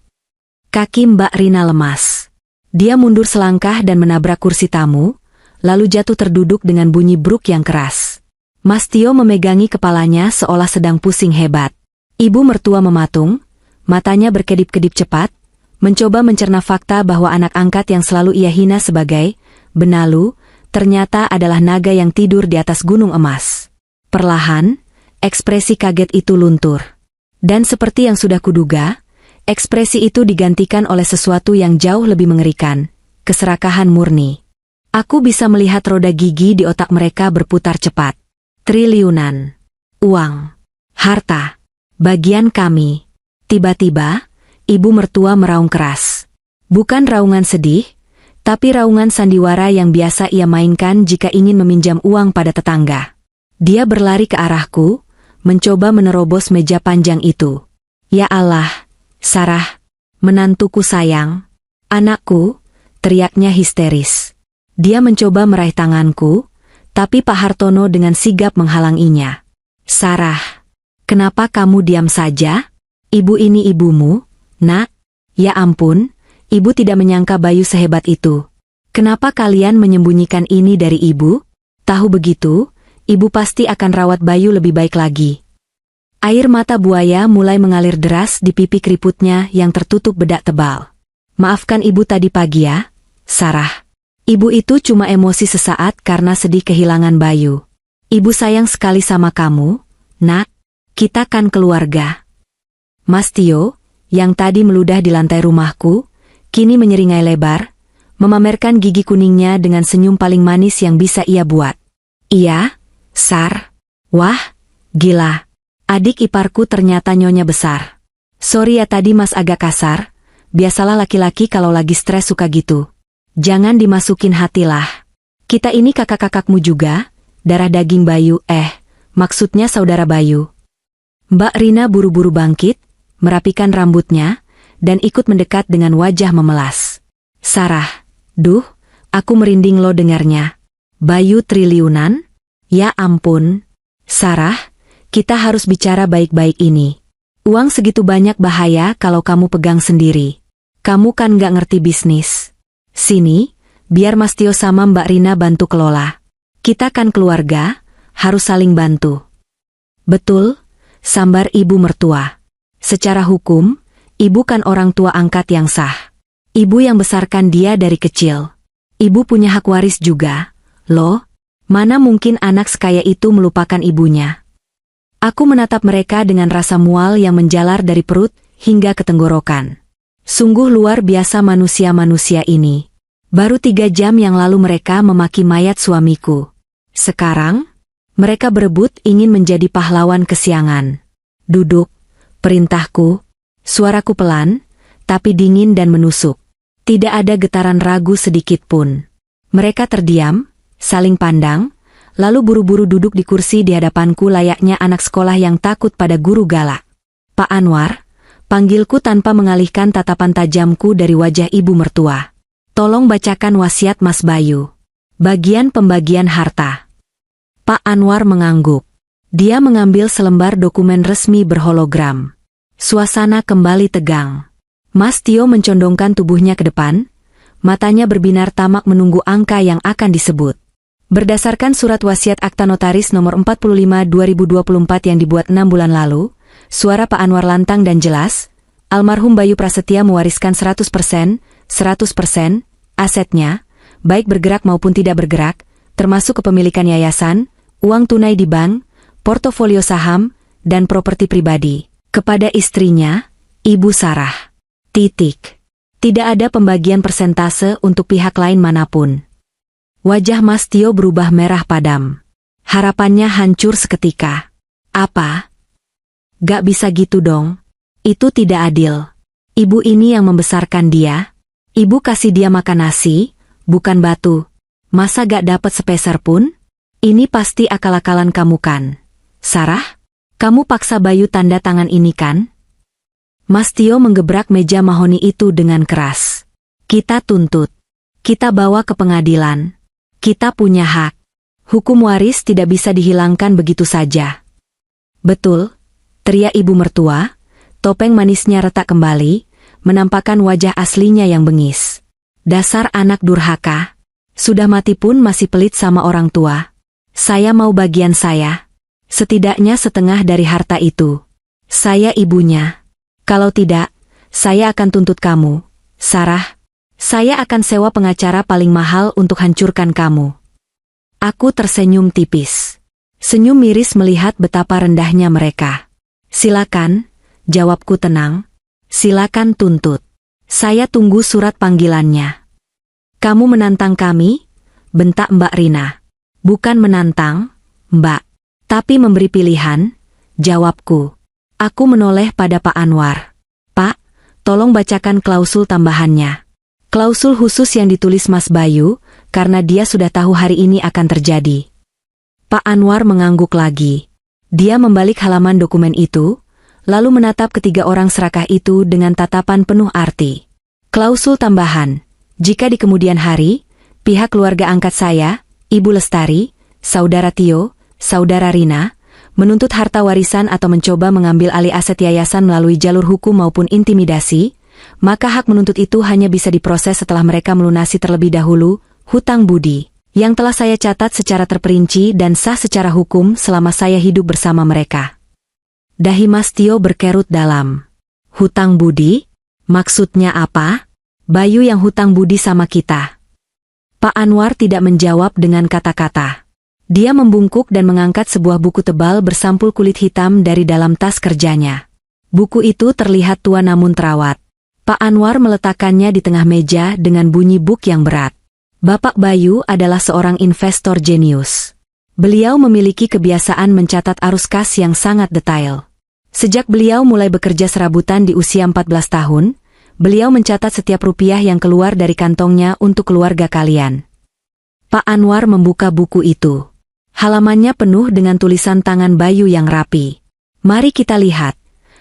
Kaki Mbak Rina lemas. Dia mundur selangkah dan menabrak kursi tamu, lalu jatuh terduduk dengan bunyi bruk yang keras. Mas Tio memegangi kepalanya seolah sedang pusing hebat. Ibu mertua mematung, matanya berkedip-kedip cepat, mencoba mencerna fakta bahwa anak angkat yang selalu ia hina sebagai benalu, ternyata adalah naga yang tidur di atas gunung emas. Perlahan, ekspresi kaget itu luntur. Dan seperti yang sudah kuduga, ekspresi itu digantikan oleh sesuatu yang jauh lebih mengerikan, keserakahan murni. Aku bisa melihat roda gigi di otak mereka berputar cepat. Triliunan. Uang. Harta. Bagian kami. Tiba-tiba, ibu mertua meraung keras. Bukan raungan sedih, tapi raungan sandiwara yang biasa ia mainkan jika ingin meminjam uang pada tetangga. Dia berlari ke arahku, mencoba menerobos meja panjang itu. Ya Allah, Sarah, menantuku sayang. Anakku, teriaknya histeris. Dia mencoba meraih tanganku, tapi Pak Hartono dengan sigap menghalanginya. Sarah, kenapa kamu diam saja? Ibu ini ibumu, nak? Ya ampun, ibu tidak menyangka Bayu sehebat itu. Kenapa kalian menyembunyikan ini dari ibu? Tahu begitu, ibu pasti akan rawat Bayu lebih baik lagi. Air mata buaya mulai mengalir deras di pipi keriputnya yang tertutup bedak tebal. Maafkan ibu tadi pagi ya, Sarah. Ibu itu cuma emosi sesaat karena sedih kehilangan Bayu. Ibu sayang sekali sama kamu, nak. Kita kan keluarga. Mas Tio, yang tadi meludah di lantai rumahku, kini menyeringai lebar, memamerkan gigi kuningnya dengan senyum paling manis yang bisa ia buat. Iya, Sar. Wah, gila. Adik iparku ternyata nyonya besar. Sorry ya tadi mas agak kasar, biasalah laki-laki kalau lagi stres suka gitu. Jangan dimasukin hatilah. Kita ini kakak-kakakmu juga, darah daging Bayu, maksudnya saudara Bayu. Mbak Rina buru-buru bangkit, merapikan rambutnya, dan ikut mendekat dengan wajah memelas. Sarah, duh, aku merinding lo dengarnya. Bayu triliunan? Ya ampun. Sarah, kita harus bicara baik-baik ini. Uang segitu banyak bahaya kalau kamu pegang sendiri. Kamu kan gak ngerti bisnis. Sini, biar Mas Tio sama Mbak Rina bantu kelola. Kita kan keluarga, harus saling bantu. Betul, sambar ibu mertua. Secara hukum, ibu kan orang tua angkat yang sah. Ibu yang besarkan dia dari kecil. Ibu punya hak waris juga, loh. Mana mungkin anak sekaya itu melupakan ibunya? Aku menatap mereka dengan rasa mual yang menjalar dari perut hingga ke tenggorokan. Sungguh luar biasa manusia-manusia ini. Baru 3 jam yang lalu mereka memaki mayat suamiku. Sekarang, mereka berebut ingin menjadi pahlawan kesiangan. Duduk, perintahku, suaraku pelan, tapi dingin dan menusuk. Tidak ada getaran ragu sedikit pun. Mereka terdiam, saling pandang, lalu buru-buru duduk di kursi di hadapanku layaknya anak sekolah yang takut pada guru galak. Pak Anwar, panggilku tanpa mengalihkan tatapan tajamku dari wajah ibu mertua. Tolong bacakan wasiat Mas Bayu. Bagian pembagian harta. Pak Anwar mengangguk. Dia mengambil selembar dokumen resmi berhologram. Suasana kembali tegang. Mas Tio mencondongkan tubuhnya ke depan, matanya berbinar tamak menunggu angka yang akan disebut. Berdasarkan surat wasiat akta notaris nomor 45/2024 yang dibuat 6 bulan lalu, suara Pak Anwar lantang dan jelas, almarhum Bayu Prasetya mewariskan 100% asetnya, baik bergerak maupun tidak bergerak, termasuk kepemilikan yayasan, uang tunai di bank, portofolio saham, dan properti pribadi, kepada istrinya, Ibu Sarah. Titik. Tidak ada pembagian persentase untuk pihak lain manapun. Wajah Mas Tio berubah merah padam. Harapannya hancur seketika. Apa? Gak bisa gitu dong. Itu tidak adil. Ibu ini yang membesarkan dia. Ibu kasih dia makan nasi, bukan batu. Masa gak dapat sepeser pun? Ini pasti akal-akalan kamu kan? Sarah? Kamu paksa Bayu tanda tangan ini kan? Mas Tio menggebrak meja mahoni itu dengan keras. Kita tuntut. Kita bawa ke pengadilan. Kita punya hak. Hukum waris tidak bisa dihilangkan begitu saja. Betul, teriak ibu mertua, topeng manisnya retak kembali, menampakkan wajah aslinya yang bengis. Dasar anak durhaka. Sudah mati pun masih pelit sama orang tua. Saya mau bagian saya. Setidaknya setengah dari harta itu. Saya ibunya. Kalau tidak, saya akan tuntut kamu, Sarah. Saya akan sewa pengacara paling mahal untuk hancurkan kamu. Aku tersenyum tipis. Senyum miris melihat betapa rendahnya mereka. Silakan, jawabku tenang. Silakan tuntut. Saya tunggu surat panggilannya. Kamu menantang kami? Bentak Mbak Rina. Bukan menantang, Mbak. Tapi memberi pilihan, jawabku. Aku menoleh pada Pak Anwar. Pak, tolong bacakan klausul tambahannya. Klausul khusus yang ditulis Mas Bayu, karena dia sudah tahu hari ini akan terjadi. Pak Anwar mengangguk lagi. Dia membalik halaman dokumen itu, lalu menatap ketiga orang serakah itu dengan tatapan penuh arti. Klausul tambahan, jika di kemudian hari, pihak keluarga angkat saya, Ibu Lestari, Saudara Tio, Saudara Rina, menuntut harta warisan atau mencoba mengambil alih aset yayasan melalui jalur hukum maupun intimidasi, maka hak menuntut itu hanya bisa diproses setelah mereka melunasi terlebih dahulu hutang budi yang telah saya catat secara terperinci dan sah secara hukum selama saya hidup bersama mereka. Dahi Mas Tio berkerut dalam. Hutang budi? Maksudnya apa? Bayu yang hutang budi sama kita. Pak Anwar tidak menjawab dengan kata-kata. Dia membungkuk dan mengangkat sebuah buku tebal bersampul kulit hitam dari dalam tas kerjanya. Buku itu terlihat tua namun terawat. Pak Anwar meletakkannya di tengah meja dengan bunyi buk yang berat. Bapak Bayu adalah seorang investor jenius. Beliau memiliki kebiasaan mencatat arus kas yang sangat detail. Sejak beliau mulai bekerja serabutan di usia 14 tahun, beliau mencatat setiap rupiah yang keluar dari kantongnya untuk keluarga kalian. Pak Anwar membuka buku itu. Halamannya penuh dengan tulisan tangan Bayu yang rapi. Mari kita lihat,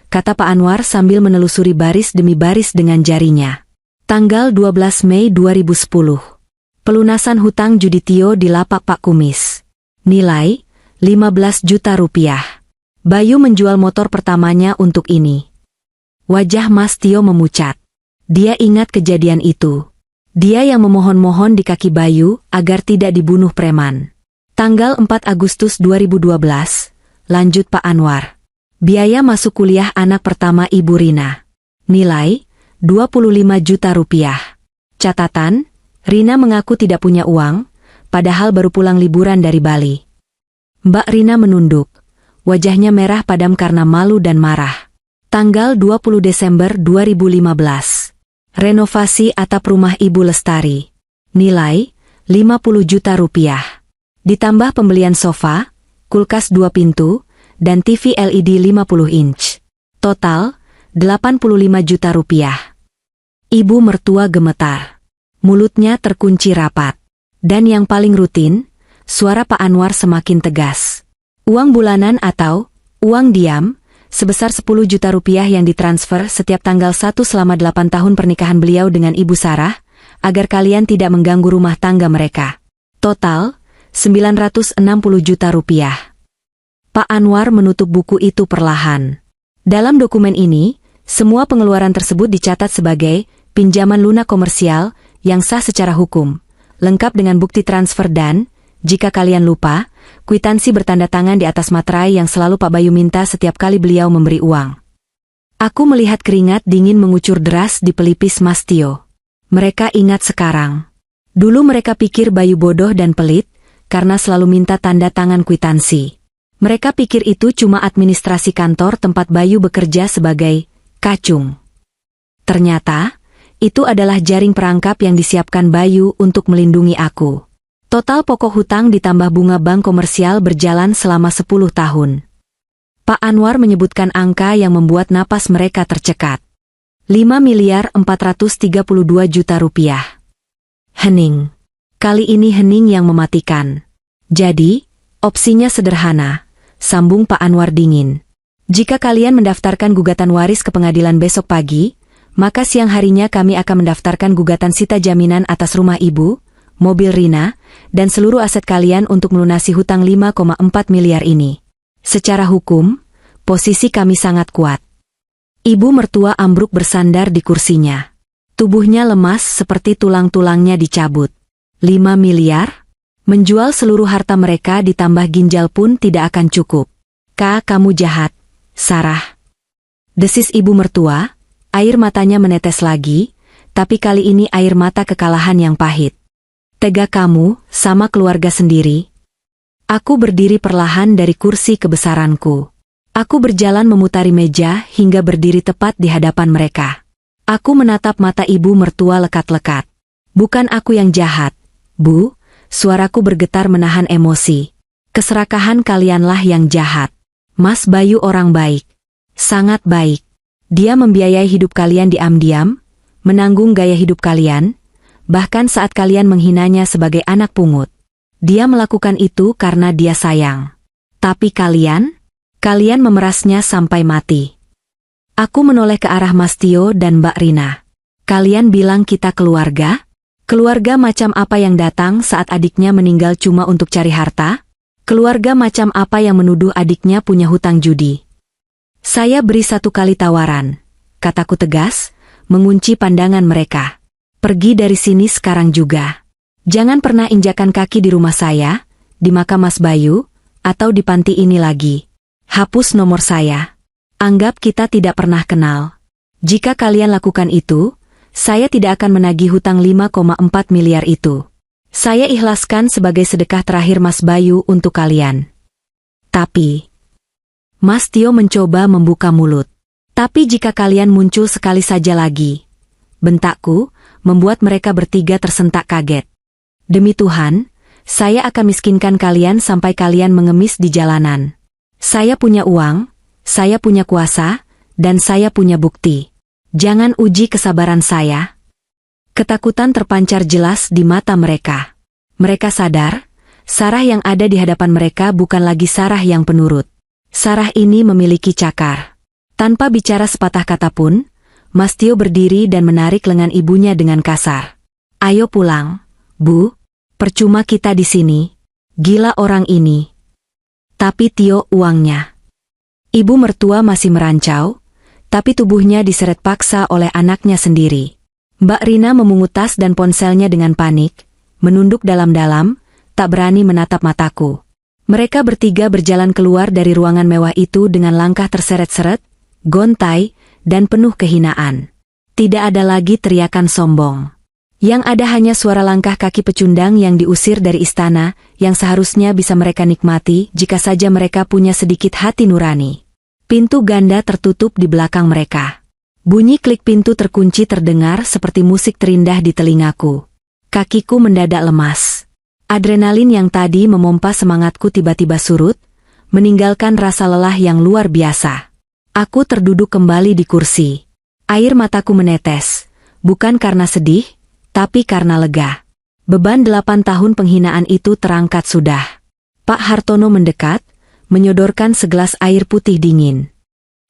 kata Pak Anwar sambil menelusuri baris demi baris dengan jarinya. Tanggal 12 Mei 2010. Pelunasan hutang judi Tio di lapak Pak Kumis. Nilai, 15 juta rupiah. Bayu menjual motor pertamanya untuk ini. Wajah Mas Tio memucat. Dia ingat kejadian itu. Dia yang memohon-mohon di kaki Bayu agar tidak dibunuh preman. Tanggal 4 Agustus 2012, lanjut Pak Anwar. Biaya masuk kuliah anak pertama Ibu Rina. Nilai, 25 juta rupiah. Catatan, Rina mengaku tidak punya uang, padahal baru pulang liburan dari Bali. Mbak Rina menunduk. Wajahnya merah padam karena malu dan marah. Tanggal 20 Desember 2015. Renovasi atap rumah Ibu Lestari. Nilai, 50 juta rupiah. Ditambah pembelian sofa, kulkas 2 pintu, dan TV LED 50 inch. Total, 85 juta rupiah. Ibu mertua gemetar. Mulutnya terkunci rapat. Dan yang paling rutin, suara Pak Anwar semakin tegas. Uang bulanan atau uang diam, sebesar 10 juta rupiah yang ditransfer setiap tanggal 1 selama 8 tahun pernikahan beliau dengan Ibu Sarah, agar kalian tidak mengganggu rumah tangga mereka. Total, 960 juta rupiah. Pak Anwar menutup buku itu perlahan. Dalam dokumen ini, semua pengeluaran tersebut dicatat sebagai pinjaman lunak komersial yang sah secara hukum, lengkap dengan bukti transfer dan, jika kalian lupa, kwitansi bertanda tangan di atas materai yang selalu Pak Bayu minta setiap kali beliau memberi uang. Aku melihat keringat dingin mengucur deras di pelipis Mas Tio. Mereka ingat sekarang. Dulu mereka pikir Bayu bodoh dan pelit, karena selalu minta tanda tangan kwitansi. Mereka pikir itu cuma administrasi kantor tempat Bayu bekerja sebagai kacung. Ternyata, itu adalah jaring perangkap yang disiapkan Bayu untuk melindungi aku. Total pokok hutang ditambah bunga bank komersial berjalan selama 10 tahun. Pak Anwar menyebutkan angka yang membuat napas mereka tercekat. 5 miliar 432 juta rupiah. Hening. Kali ini hening yang mematikan. Jadi, opsinya sederhana, sambung Pak Anwar dingin. Jika kalian mendaftarkan gugatan waris ke pengadilan besok pagi, maka siang harinya kami akan mendaftarkan gugatan sita jaminan atas rumah ibu, mobil Rina, dan seluruh aset kalian untuk melunasi hutang 5,4 miliar ini. Secara hukum, posisi kami sangat kuat. Ibu mertua ambruk bersandar di kursinya. Tubuhnya lemas seperti tulang-tulangnya dicabut. 5 miliar? Menjual seluruh harta mereka ditambah ginjal pun tidak akan cukup. Kamu jahat, Sarah. Desis ibu mertua, air matanya menetes lagi, tapi kali ini air mata kekalahan yang pahit. Tega kamu, sama keluarga sendiri. Aku berdiri perlahan dari kursi kebesaranku. Aku berjalan memutari meja hingga berdiri tepat di hadapan mereka. Aku menatap mata ibu mertua lekat-lekat. Bukan aku yang jahat, Bu. Suaraku bergetar menahan emosi. Keserakahan kalianlah yang jahat. Mas Bayu orang baik. Sangat baik. Dia membiayai hidup kalian diam-diam, menanggung gaya hidup kalian, bahkan saat kalian menghinanya sebagai anak pungut. Dia melakukan itu karena dia sayang. Tapi kalian memerasnya sampai mati. Aku menoleh ke arah Mas Tio dan Mbak Rina. Kalian bilang kita keluarga? Keluarga macam apa yang datang saat adiknya meninggal cuma untuk cari harta? Keluarga macam apa yang menuduh adiknya punya hutang judi? Saya beri 1 kali tawaran, kataku tegas, mengunci pandangan mereka. Pergi dari sini sekarang juga. Jangan pernah injakan kaki di rumah saya, di makam Mas Bayu, atau di panti ini lagi. Hapus nomor saya. Anggap kita tidak pernah kenal. Jika kalian lakukan itu, saya tidak akan menagih hutang 5,4 miliar itu. Saya ikhlaskan sebagai sedekah terakhir Mas Bayu untuk kalian. Tapi, Mas Tio mencoba membuka mulut. Tapi jika kalian muncul sekali saja lagi, bentakku, membuat mereka bertiga tersentak kaget. Demi Tuhan, saya akan miskinkan kalian sampai kalian mengemis di jalanan. Saya punya uang, saya punya kuasa, dan saya punya bukti. Jangan uji kesabaran saya. Ketakutan terpancar jelas di mata mereka. Mereka sadar, Sarah yang ada di hadapan mereka bukan lagi Sarah yang penurut. Sarah ini memiliki cakar. Tanpa bicara sepatah kata pun, Mas Tio berdiri dan menarik lengan ibunya dengan kasar. Ayo pulang, Bu. Percuma kita di sini. Gila orang ini. Tapi Tio, uangnya. Ibu mertua masih merancau, tapi tubuhnya diseret paksa oleh anaknya sendiri. Mbak Rina memungut tas dan ponselnya dengan panik, menunduk dalam-dalam, tak berani menatap mataku. Mereka bertiga berjalan keluar dari ruangan mewah itu dengan langkah terseret-seret, gontai, dan penuh kehinaan. Tidak ada lagi teriakan sombong. Yang ada hanya suara langkah kaki pecundang yang diusir dari istana, yang seharusnya bisa mereka nikmati jika saja mereka punya sedikit hati nurani. Pintu ganda tertutup di belakang mereka. Bunyi klik pintu terkunci terdengar seperti musik terindah di telingaku. Kakiku mendadak lemas. Adrenalin yang tadi memompa semangatku tiba-tiba surut, meninggalkan rasa lelah yang luar biasa. Aku terduduk kembali di kursi. Air mataku menetes, bukan karena sedih, tapi karena lega. Beban 8 tahun penghinaan itu terangkat sudah. Pak Hartono mendekat, menyodorkan segelas air putih dingin.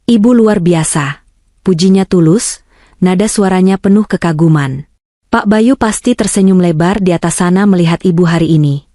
Ibu luar biasa. Pujinya tulus, nada suaranya penuh kekaguman. Pak Bayu pasti tersenyum lebar di atas sana melihat ibu hari ini.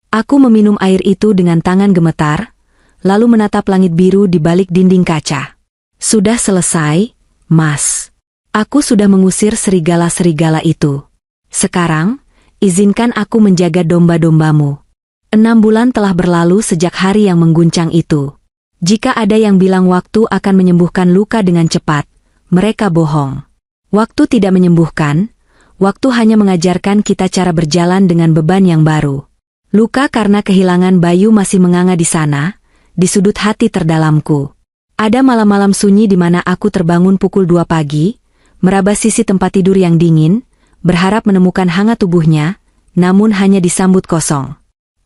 Aku meminum air itu dengan tangan gemetar, lalu menatap langit biru di balik dinding kaca. Sudah selesai, Mas. Aku sudah mengusir serigala-serigala itu. Sekarang, izinkan aku menjaga domba-dombamu. 6 bulan telah berlalu sejak hari yang mengguncang itu. Jika ada yang bilang waktu akan menyembuhkan luka dengan cepat, mereka bohong. Waktu tidak menyembuhkan, waktu hanya mengajarkan kita cara berjalan dengan beban yang baru. Luka karena kehilangan Bayu masih menganga di sana, di sudut hati terdalamku. Ada malam-malam sunyi di mana aku terbangun pukul 2 pagi, meraba sisi tempat tidur yang dingin, berharap menemukan hangat tubuhnya, namun hanya disambut kosong.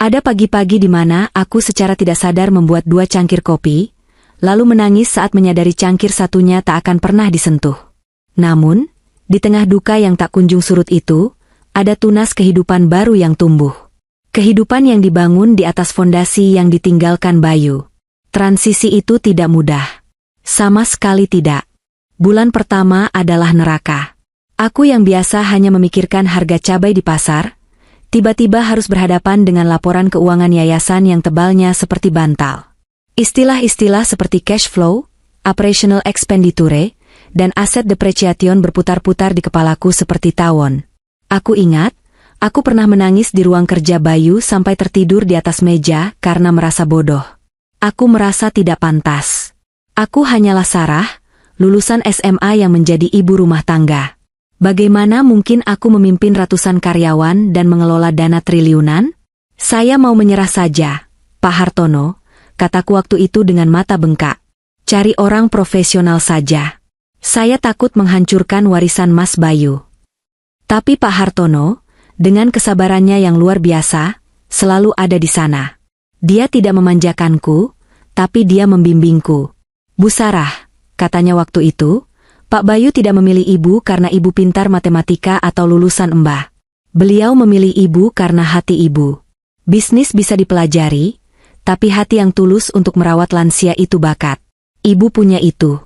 Ada pagi-pagi di mana aku secara tidak sadar membuat 2 cangkir kopi, lalu menangis saat menyadari cangkir satunya tak akan pernah disentuh. Namun, di tengah duka yang tak kunjung surut itu, ada tunas kehidupan baru yang tumbuh. Kehidupan yang dibangun di atas fondasi yang ditinggalkan Bayu. Transisi itu tidak mudah. Sama sekali tidak. Bulan pertama adalah neraka. Aku yang biasa hanya memikirkan harga cabai di pasar, tiba-tiba harus berhadapan dengan laporan keuangan yayasan yang tebalnya seperti bantal. Istilah-istilah seperti cash flow, operational expenditure, dan asset depreciation berputar-putar di kepalaku seperti tawon. Aku ingat, aku pernah menangis di ruang kerja Bayu sampai tertidur di atas meja karena merasa bodoh. Aku merasa tidak pantas. Aku hanyalah Sarah, lulusan SMA yang menjadi ibu rumah tangga. Bagaimana mungkin aku memimpin ratusan karyawan dan mengelola dana triliunan? Saya mau menyerah saja, Pak Hartono, kataku waktu itu dengan mata bengkak. Cari orang profesional saja. Saya takut menghancurkan warisan Mas Bayu. Tapi Pak Hartono, dengan kesabarannya yang luar biasa, selalu ada di sana. Dia tidak memanjakanku, tapi dia membimbingku. Bu Sarah, katanya waktu itu, Pak Bayu tidak memilih ibu karena ibu pintar matematika atau lulusan Mbah. Beliau memilih ibu karena hati ibu. Bisnis bisa dipelajari, tapi hati yang tulus untuk merawat lansia itu bakat. Ibu punya itu.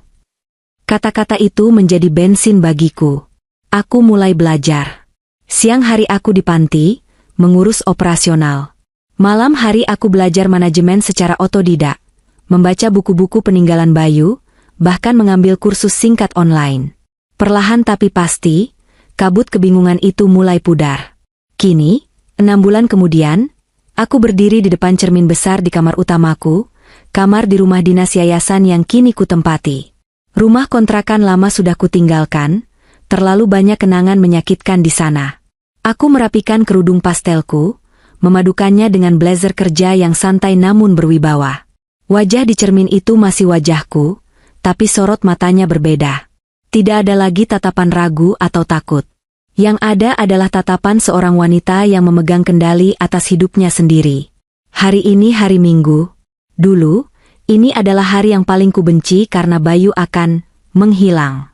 Kata-kata itu menjadi bensin bagiku. Aku mulai belajar. Siang hari aku di panti, mengurus operasional. Malam hari aku belajar manajemen secara otodidak, membaca buku-buku peninggalan Bayu, bahkan mengambil kursus singkat online. Perlahan tapi pasti, kabut kebingungan itu mulai pudar. Kini, 6 bulan kemudian, aku berdiri di depan cermin besar di kamar utamaku, kamar di rumah dinas yayasan yang kini kutempati. Rumah kontrakan lama sudah kutinggalkan, terlalu banyak kenangan menyakitkan di sana. Aku merapikan kerudung pastelku, memadukannya dengan blazer kerja yang santai namun berwibawa. Wajah di cermin itu masih wajahku, tapi sorot matanya berbeda. Tidak ada lagi tatapan ragu atau takut. Yang ada adalah tatapan seorang wanita yang memegang kendali atas hidupnya sendiri. Hari ini hari Minggu. Dulu, ini adalah hari yang paling kubenci karena Bayu akan menghilang.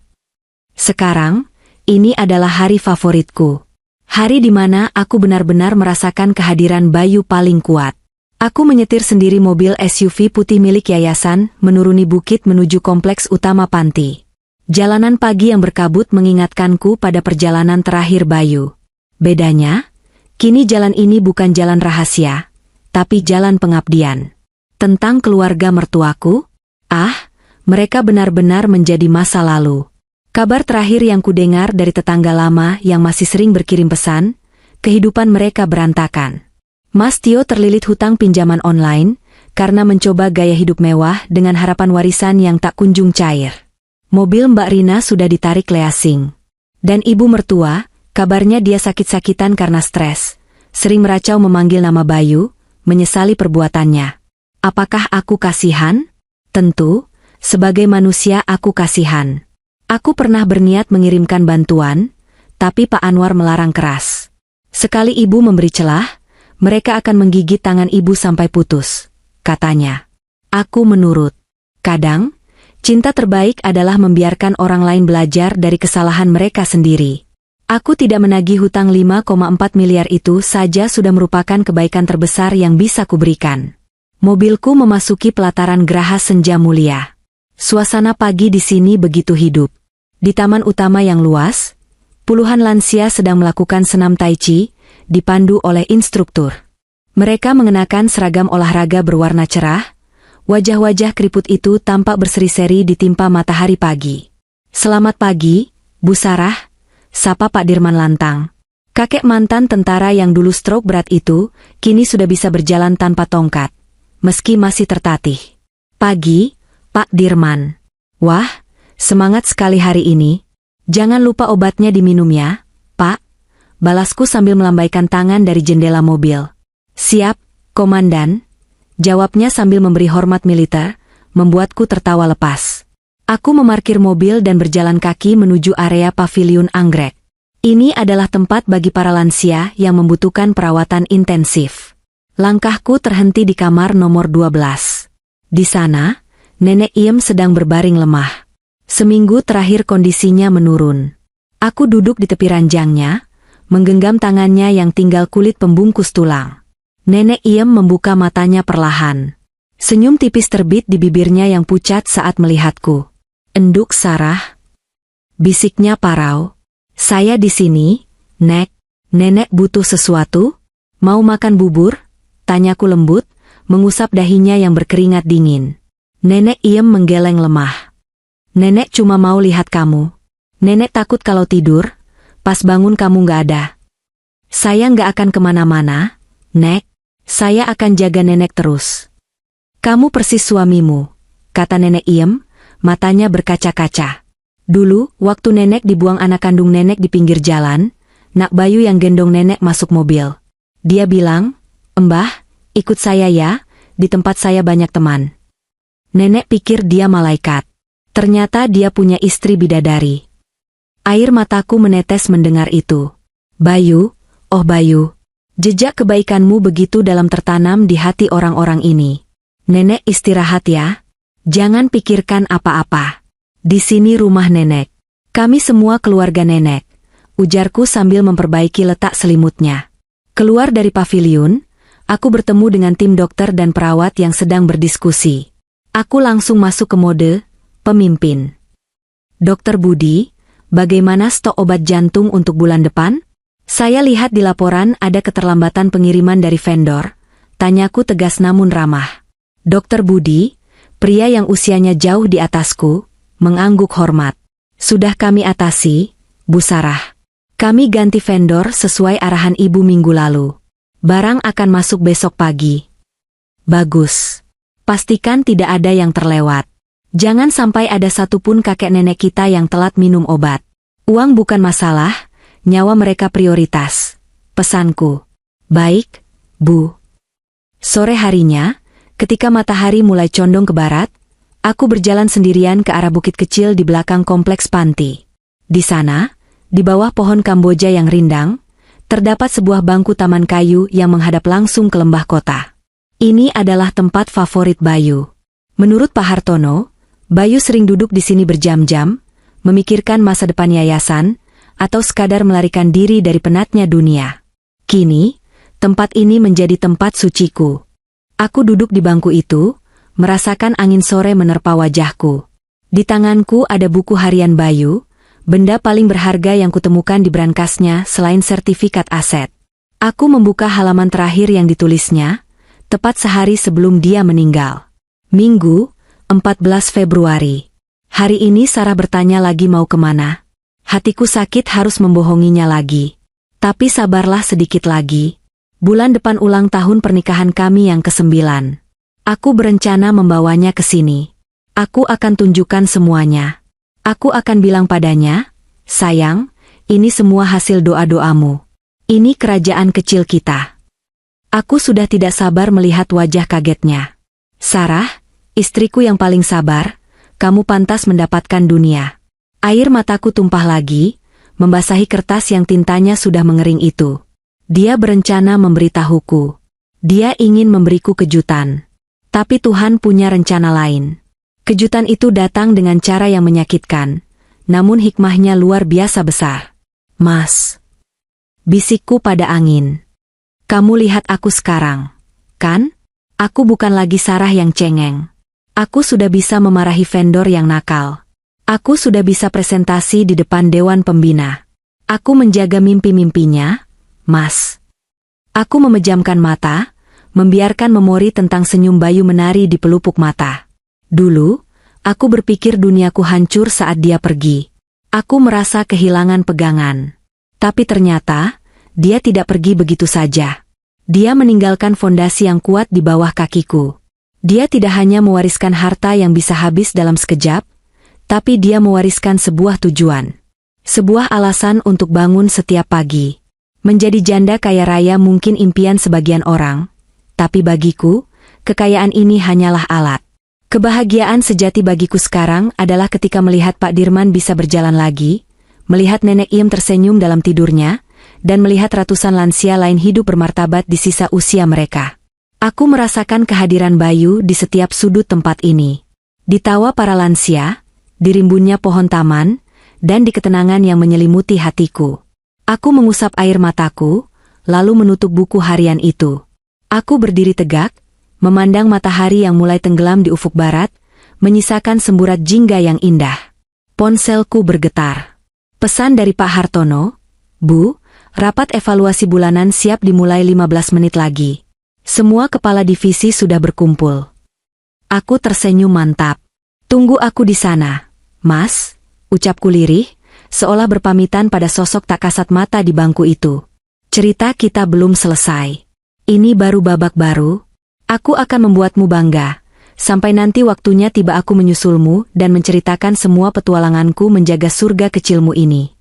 Sekarang, ini adalah hari favoritku. Hari di mana aku benar-benar merasakan kehadiran Bayu paling kuat. Aku menyetir sendiri mobil SUV putih milik yayasan, menuruni bukit menuju kompleks utama panti. Jalanan pagi yang berkabut mengingatkanku pada perjalanan terakhir Bayu. Bedanya, kini jalan ini bukan jalan rahasia, tapi jalan pengabdian. Tentang keluarga mertuaku? Mereka benar-benar menjadi masa lalu. Kabar terakhir yang kudengar dari tetangga lama yang masih sering berkirim pesan, kehidupan mereka berantakan. Mas Tio terlilit hutang pinjaman online, karena mencoba gaya hidup mewah dengan harapan warisan yang tak kunjung cair. Mobil Mbak Rina sudah ditarik leasing. Dan ibu mertua, kabarnya dia sakit-sakitan karena stres. Sering meracau memanggil nama Bayu, menyesali perbuatannya. Apakah aku kasihan? Tentu, sebagai manusia aku kasihan. Aku pernah berniat mengirimkan bantuan, tapi Pak Anwar melarang keras. Sekali ibu memberi celah, mereka akan menggigit tangan ibu sampai putus, katanya. Aku menurut. Kadang, cinta terbaik adalah membiarkan orang lain belajar dari kesalahan mereka sendiri. Aku tidak menagih hutang 5,4 miliar itu saja sudah merupakan kebaikan terbesar yang bisa kuberikan. Mobilku memasuki pelataran Geraha Senja Mulia. Suasana pagi di sini begitu hidup. Di taman utama yang luas, puluhan lansia sedang melakukan senam tai chi, dipandu oleh instruktur. Mereka mengenakan seragam olahraga berwarna cerah, wajah-wajah keriput itu tampak berseri-seri ditimpa matahari pagi. Selamat pagi, Bu Sarah, sapa Pak Dirman lantang. Kakek mantan tentara yang dulu stroke berat itu, kini sudah bisa berjalan tanpa tongkat, meski masih tertatih. Pagi, Pak Dirman. Wah, semangat sekali hari ini. Jangan lupa obatnya diminum ya, Pak. Balasku sambil melambaikan tangan dari jendela mobil. Siap, Komandan. Jawabnya sambil memberi hormat militer, membuatku tertawa lepas. Aku memarkir mobil dan berjalan kaki menuju area paviliun anggrek. Ini adalah tempat bagi para lansia yang membutuhkan perawatan intensif. Langkahku terhenti di kamar nomor 12. Di sana, Nenek Iem sedang berbaring lemah. Seminggu terakhir kondisinya menurun. Aku duduk di tepi ranjangnya, menggenggam tangannya yang tinggal kulit pembungkus tulang. Nenek Iem membuka matanya perlahan. Senyum tipis terbit di bibirnya yang pucat saat melihatku. Enduk Sarah, bisiknya parau. Saya di sini, Nek. Nenek butuh sesuatu? Mau makan bubur? Tanyaku lembut, mengusap dahinya yang berkeringat dingin. Nenek Iem menggeleng lemah. Nenek cuma mau lihat kamu. Nenek takut kalau tidur, pas bangun kamu nggak ada. Saya nggak akan kemana-mana, Nek. Saya akan jaga nenek terus. Kamu persis suamimu, kata Nenek Iem, matanya berkaca-kaca. Dulu, waktu nenek dibuang anak kandung nenek di pinggir jalan, Nak Bayu yang gendong nenek masuk mobil. Dia bilang, "Mbah, ikut saya ya, di tempat saya banyak teman." Nenek pikir dia malaikat. Ternyata dia punya istri bidadari. Air mataku menetes mendengar itu. Bayu, oh Bayu, jejak kebaikanmu begitu dalam tertanam di hati orang-orang ini. Nenek istirahat ya. Jangan pikirkan apa-apa. Di sini rumah nenek. Kami semua keluarga nenek, ujarku sambil memperbaiki letak selimutnya. Keluar dari paviliun, aku bertemu dengan tim dokter dan perawat yang sedang berdiskusi. Aku langsung masuk ke mode pemimpin. Dokter Budi, bagaimana stok obat jantung untuk bulan depan? Saya lihat di laporan ada keterlambatan pengiriman dari vendor. Tanyaku tegas namun ramah. Dokter Budi, pria yang usianya jauh di atasku, mengangguk hormat. Sudah kami atasi, Bu Sarah. Kami ganti vendor sesuai arahan Ibu minggu lalu. Barang akan masuk besok pagi. Bagus. Pastikan tidak ada yang terlewat. Jangan sampai ada satupun kakek nenek kita yang telat minum obat. Uang bukan masalah, nyawa mereka prioritas. Pesanku. Baik, Bu. Sore harinya, ketika matahari mulai condong ke barat, aku berjalan sendirian ke arah bukit kecil di belakang kompleks panti. Di sana, di bawah pohon Kamboja yang rindang, terdapat sebuah bangku taman kayu yang menghadap langsung ke lembah kota. Ini adalah tempat favorit Bayu. Menurut Pak Hartono, Bayu sering duduk di sini berjam-jam, memikirkan masa depan yayasan, atau sekadar melarikan diri dari penatnya dunia. Kini, tempat ini menjadi tempat suciku. Aku duduk di bangku itu, merasakan angin sore menerpa wajahku. Di tanganku ada buku harian Bayu, benda paling berharga yang kutemukan di brankasnya selain sertifikat aset. Aku membuka halaman terakhir yang ditulisnya, tepat sehari sebelum dia meninggal. Minggu, 14 Februari. Hari ini Sarah bertanya lagi mau kemana. Hatiku sakit harus membohonginya lagi. Tapi sabarlah sedikit lagi. Bulan depan ulang tahun pernikahan kami yang ke-9. Aku berencana membawanya ke sini. Aku akan tunjukkan semuanya. Aku akan bilang padanya, sayang, ini semua hasil doa-doamu. Ini kerajaan kecil kita. Aku sudah tidak sabar melihat wajah kagetnya. Sarah, istriku yang paling sabar, kamu pantas mendapatkan dunia. Air mataku tumpah lagi, membasahi kertas yang tintanya sudah mengering itu. Dia berencana memberitahuku. Dia ingin memberiku kejutan. Tapi Tuhan punya rencana lain. Kejutan itu datang dengan cara yang menyakitkan, namun hikmahnya luar biasa besar. Mas, bisikku pada angin. Kamu lihat aku sekarang, kan? Aku bukan lagi Sarah yang cengeng. Aku sudah bisa memarahi vendor yang nakal. Aku sudah bisa presentasi di depan Dewan Pembina. Aku menjaga mimpi-mimpinya, Mas. Aku memejamkan mata, membiarkan memori tentang senyum Bayu menari di pelupuk mata. Dulu, aku berpikir duniaku hancur saat dia pergi. Aku merasa kehilangan pegangan. Tapi ternyata, dia tidak pergi begitu saja. Dia meninggalkan fondasi yang kuat di bawah kakiku. Dia tidak hanya mewariskan harta yang bisa habis dalam sekejap, tapi dia mewariskan sebuah tujuan. Sebuah alasan untuk bangun setiap pagi. Menjadi janda kaya raya mungkin impian sebagian orang, tapi bagiku, kekayaan ini hanyalah alat. Kebahagiaan sejati bagiku sekarang adalah ketika melihat Pak Dirman bisa berjalan lagi, melihat Nenek Iem tersenyum dalam tidurnya, dan melihat ratusan lansia lain hidup bermartabat di sisa usia mereka. Aku merasakan kehadiran Bayu di setiap sudut tempat ini. Di tawa para lansia, di rimbunnya pohon taman, dan di ketenangan yang menyelimuti hatiku. Aku mengusap air mataku, lalu menutup buku harian itu. Aku berdiri tegak, memandang matahari yang mulai tenggelam di ufuk barat, menyisakan semburat jingga yang indah. Ponselku bergetar. Pesan dari Pak Hartono, Bu, rapat evaluasi bulanan siap dimulai 15 menit lagi. Semua kepala divisi sudah berkumpul. Aku tersenyum mantap. Tunggu aku di sana, Mas, ucapku lirih, seolah berpamitan pada sosok tak kasat mata di bangku itu. Cerita kita belum selesai. Ini baru babak baru. Aku akan membuatmu bangga. Sampai nanti waktunya tiba aku menyusulmu dan menceritakan semua petualanganku menjaga surga kecilmu ini.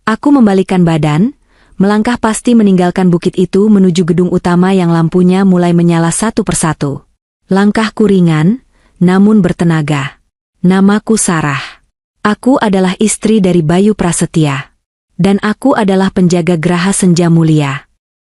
Aku membalikkan badan, melangkah pasti meninggalkan bukit itu menuju gedung utama yang lampunya mulai menyala satu persatu. Langkahku ringan, namun bertenaga. Namaku Sarah. Aku adalah istri dari Bayu Prasetya. Dan aku adalah penjaga Graha Senja Mulia.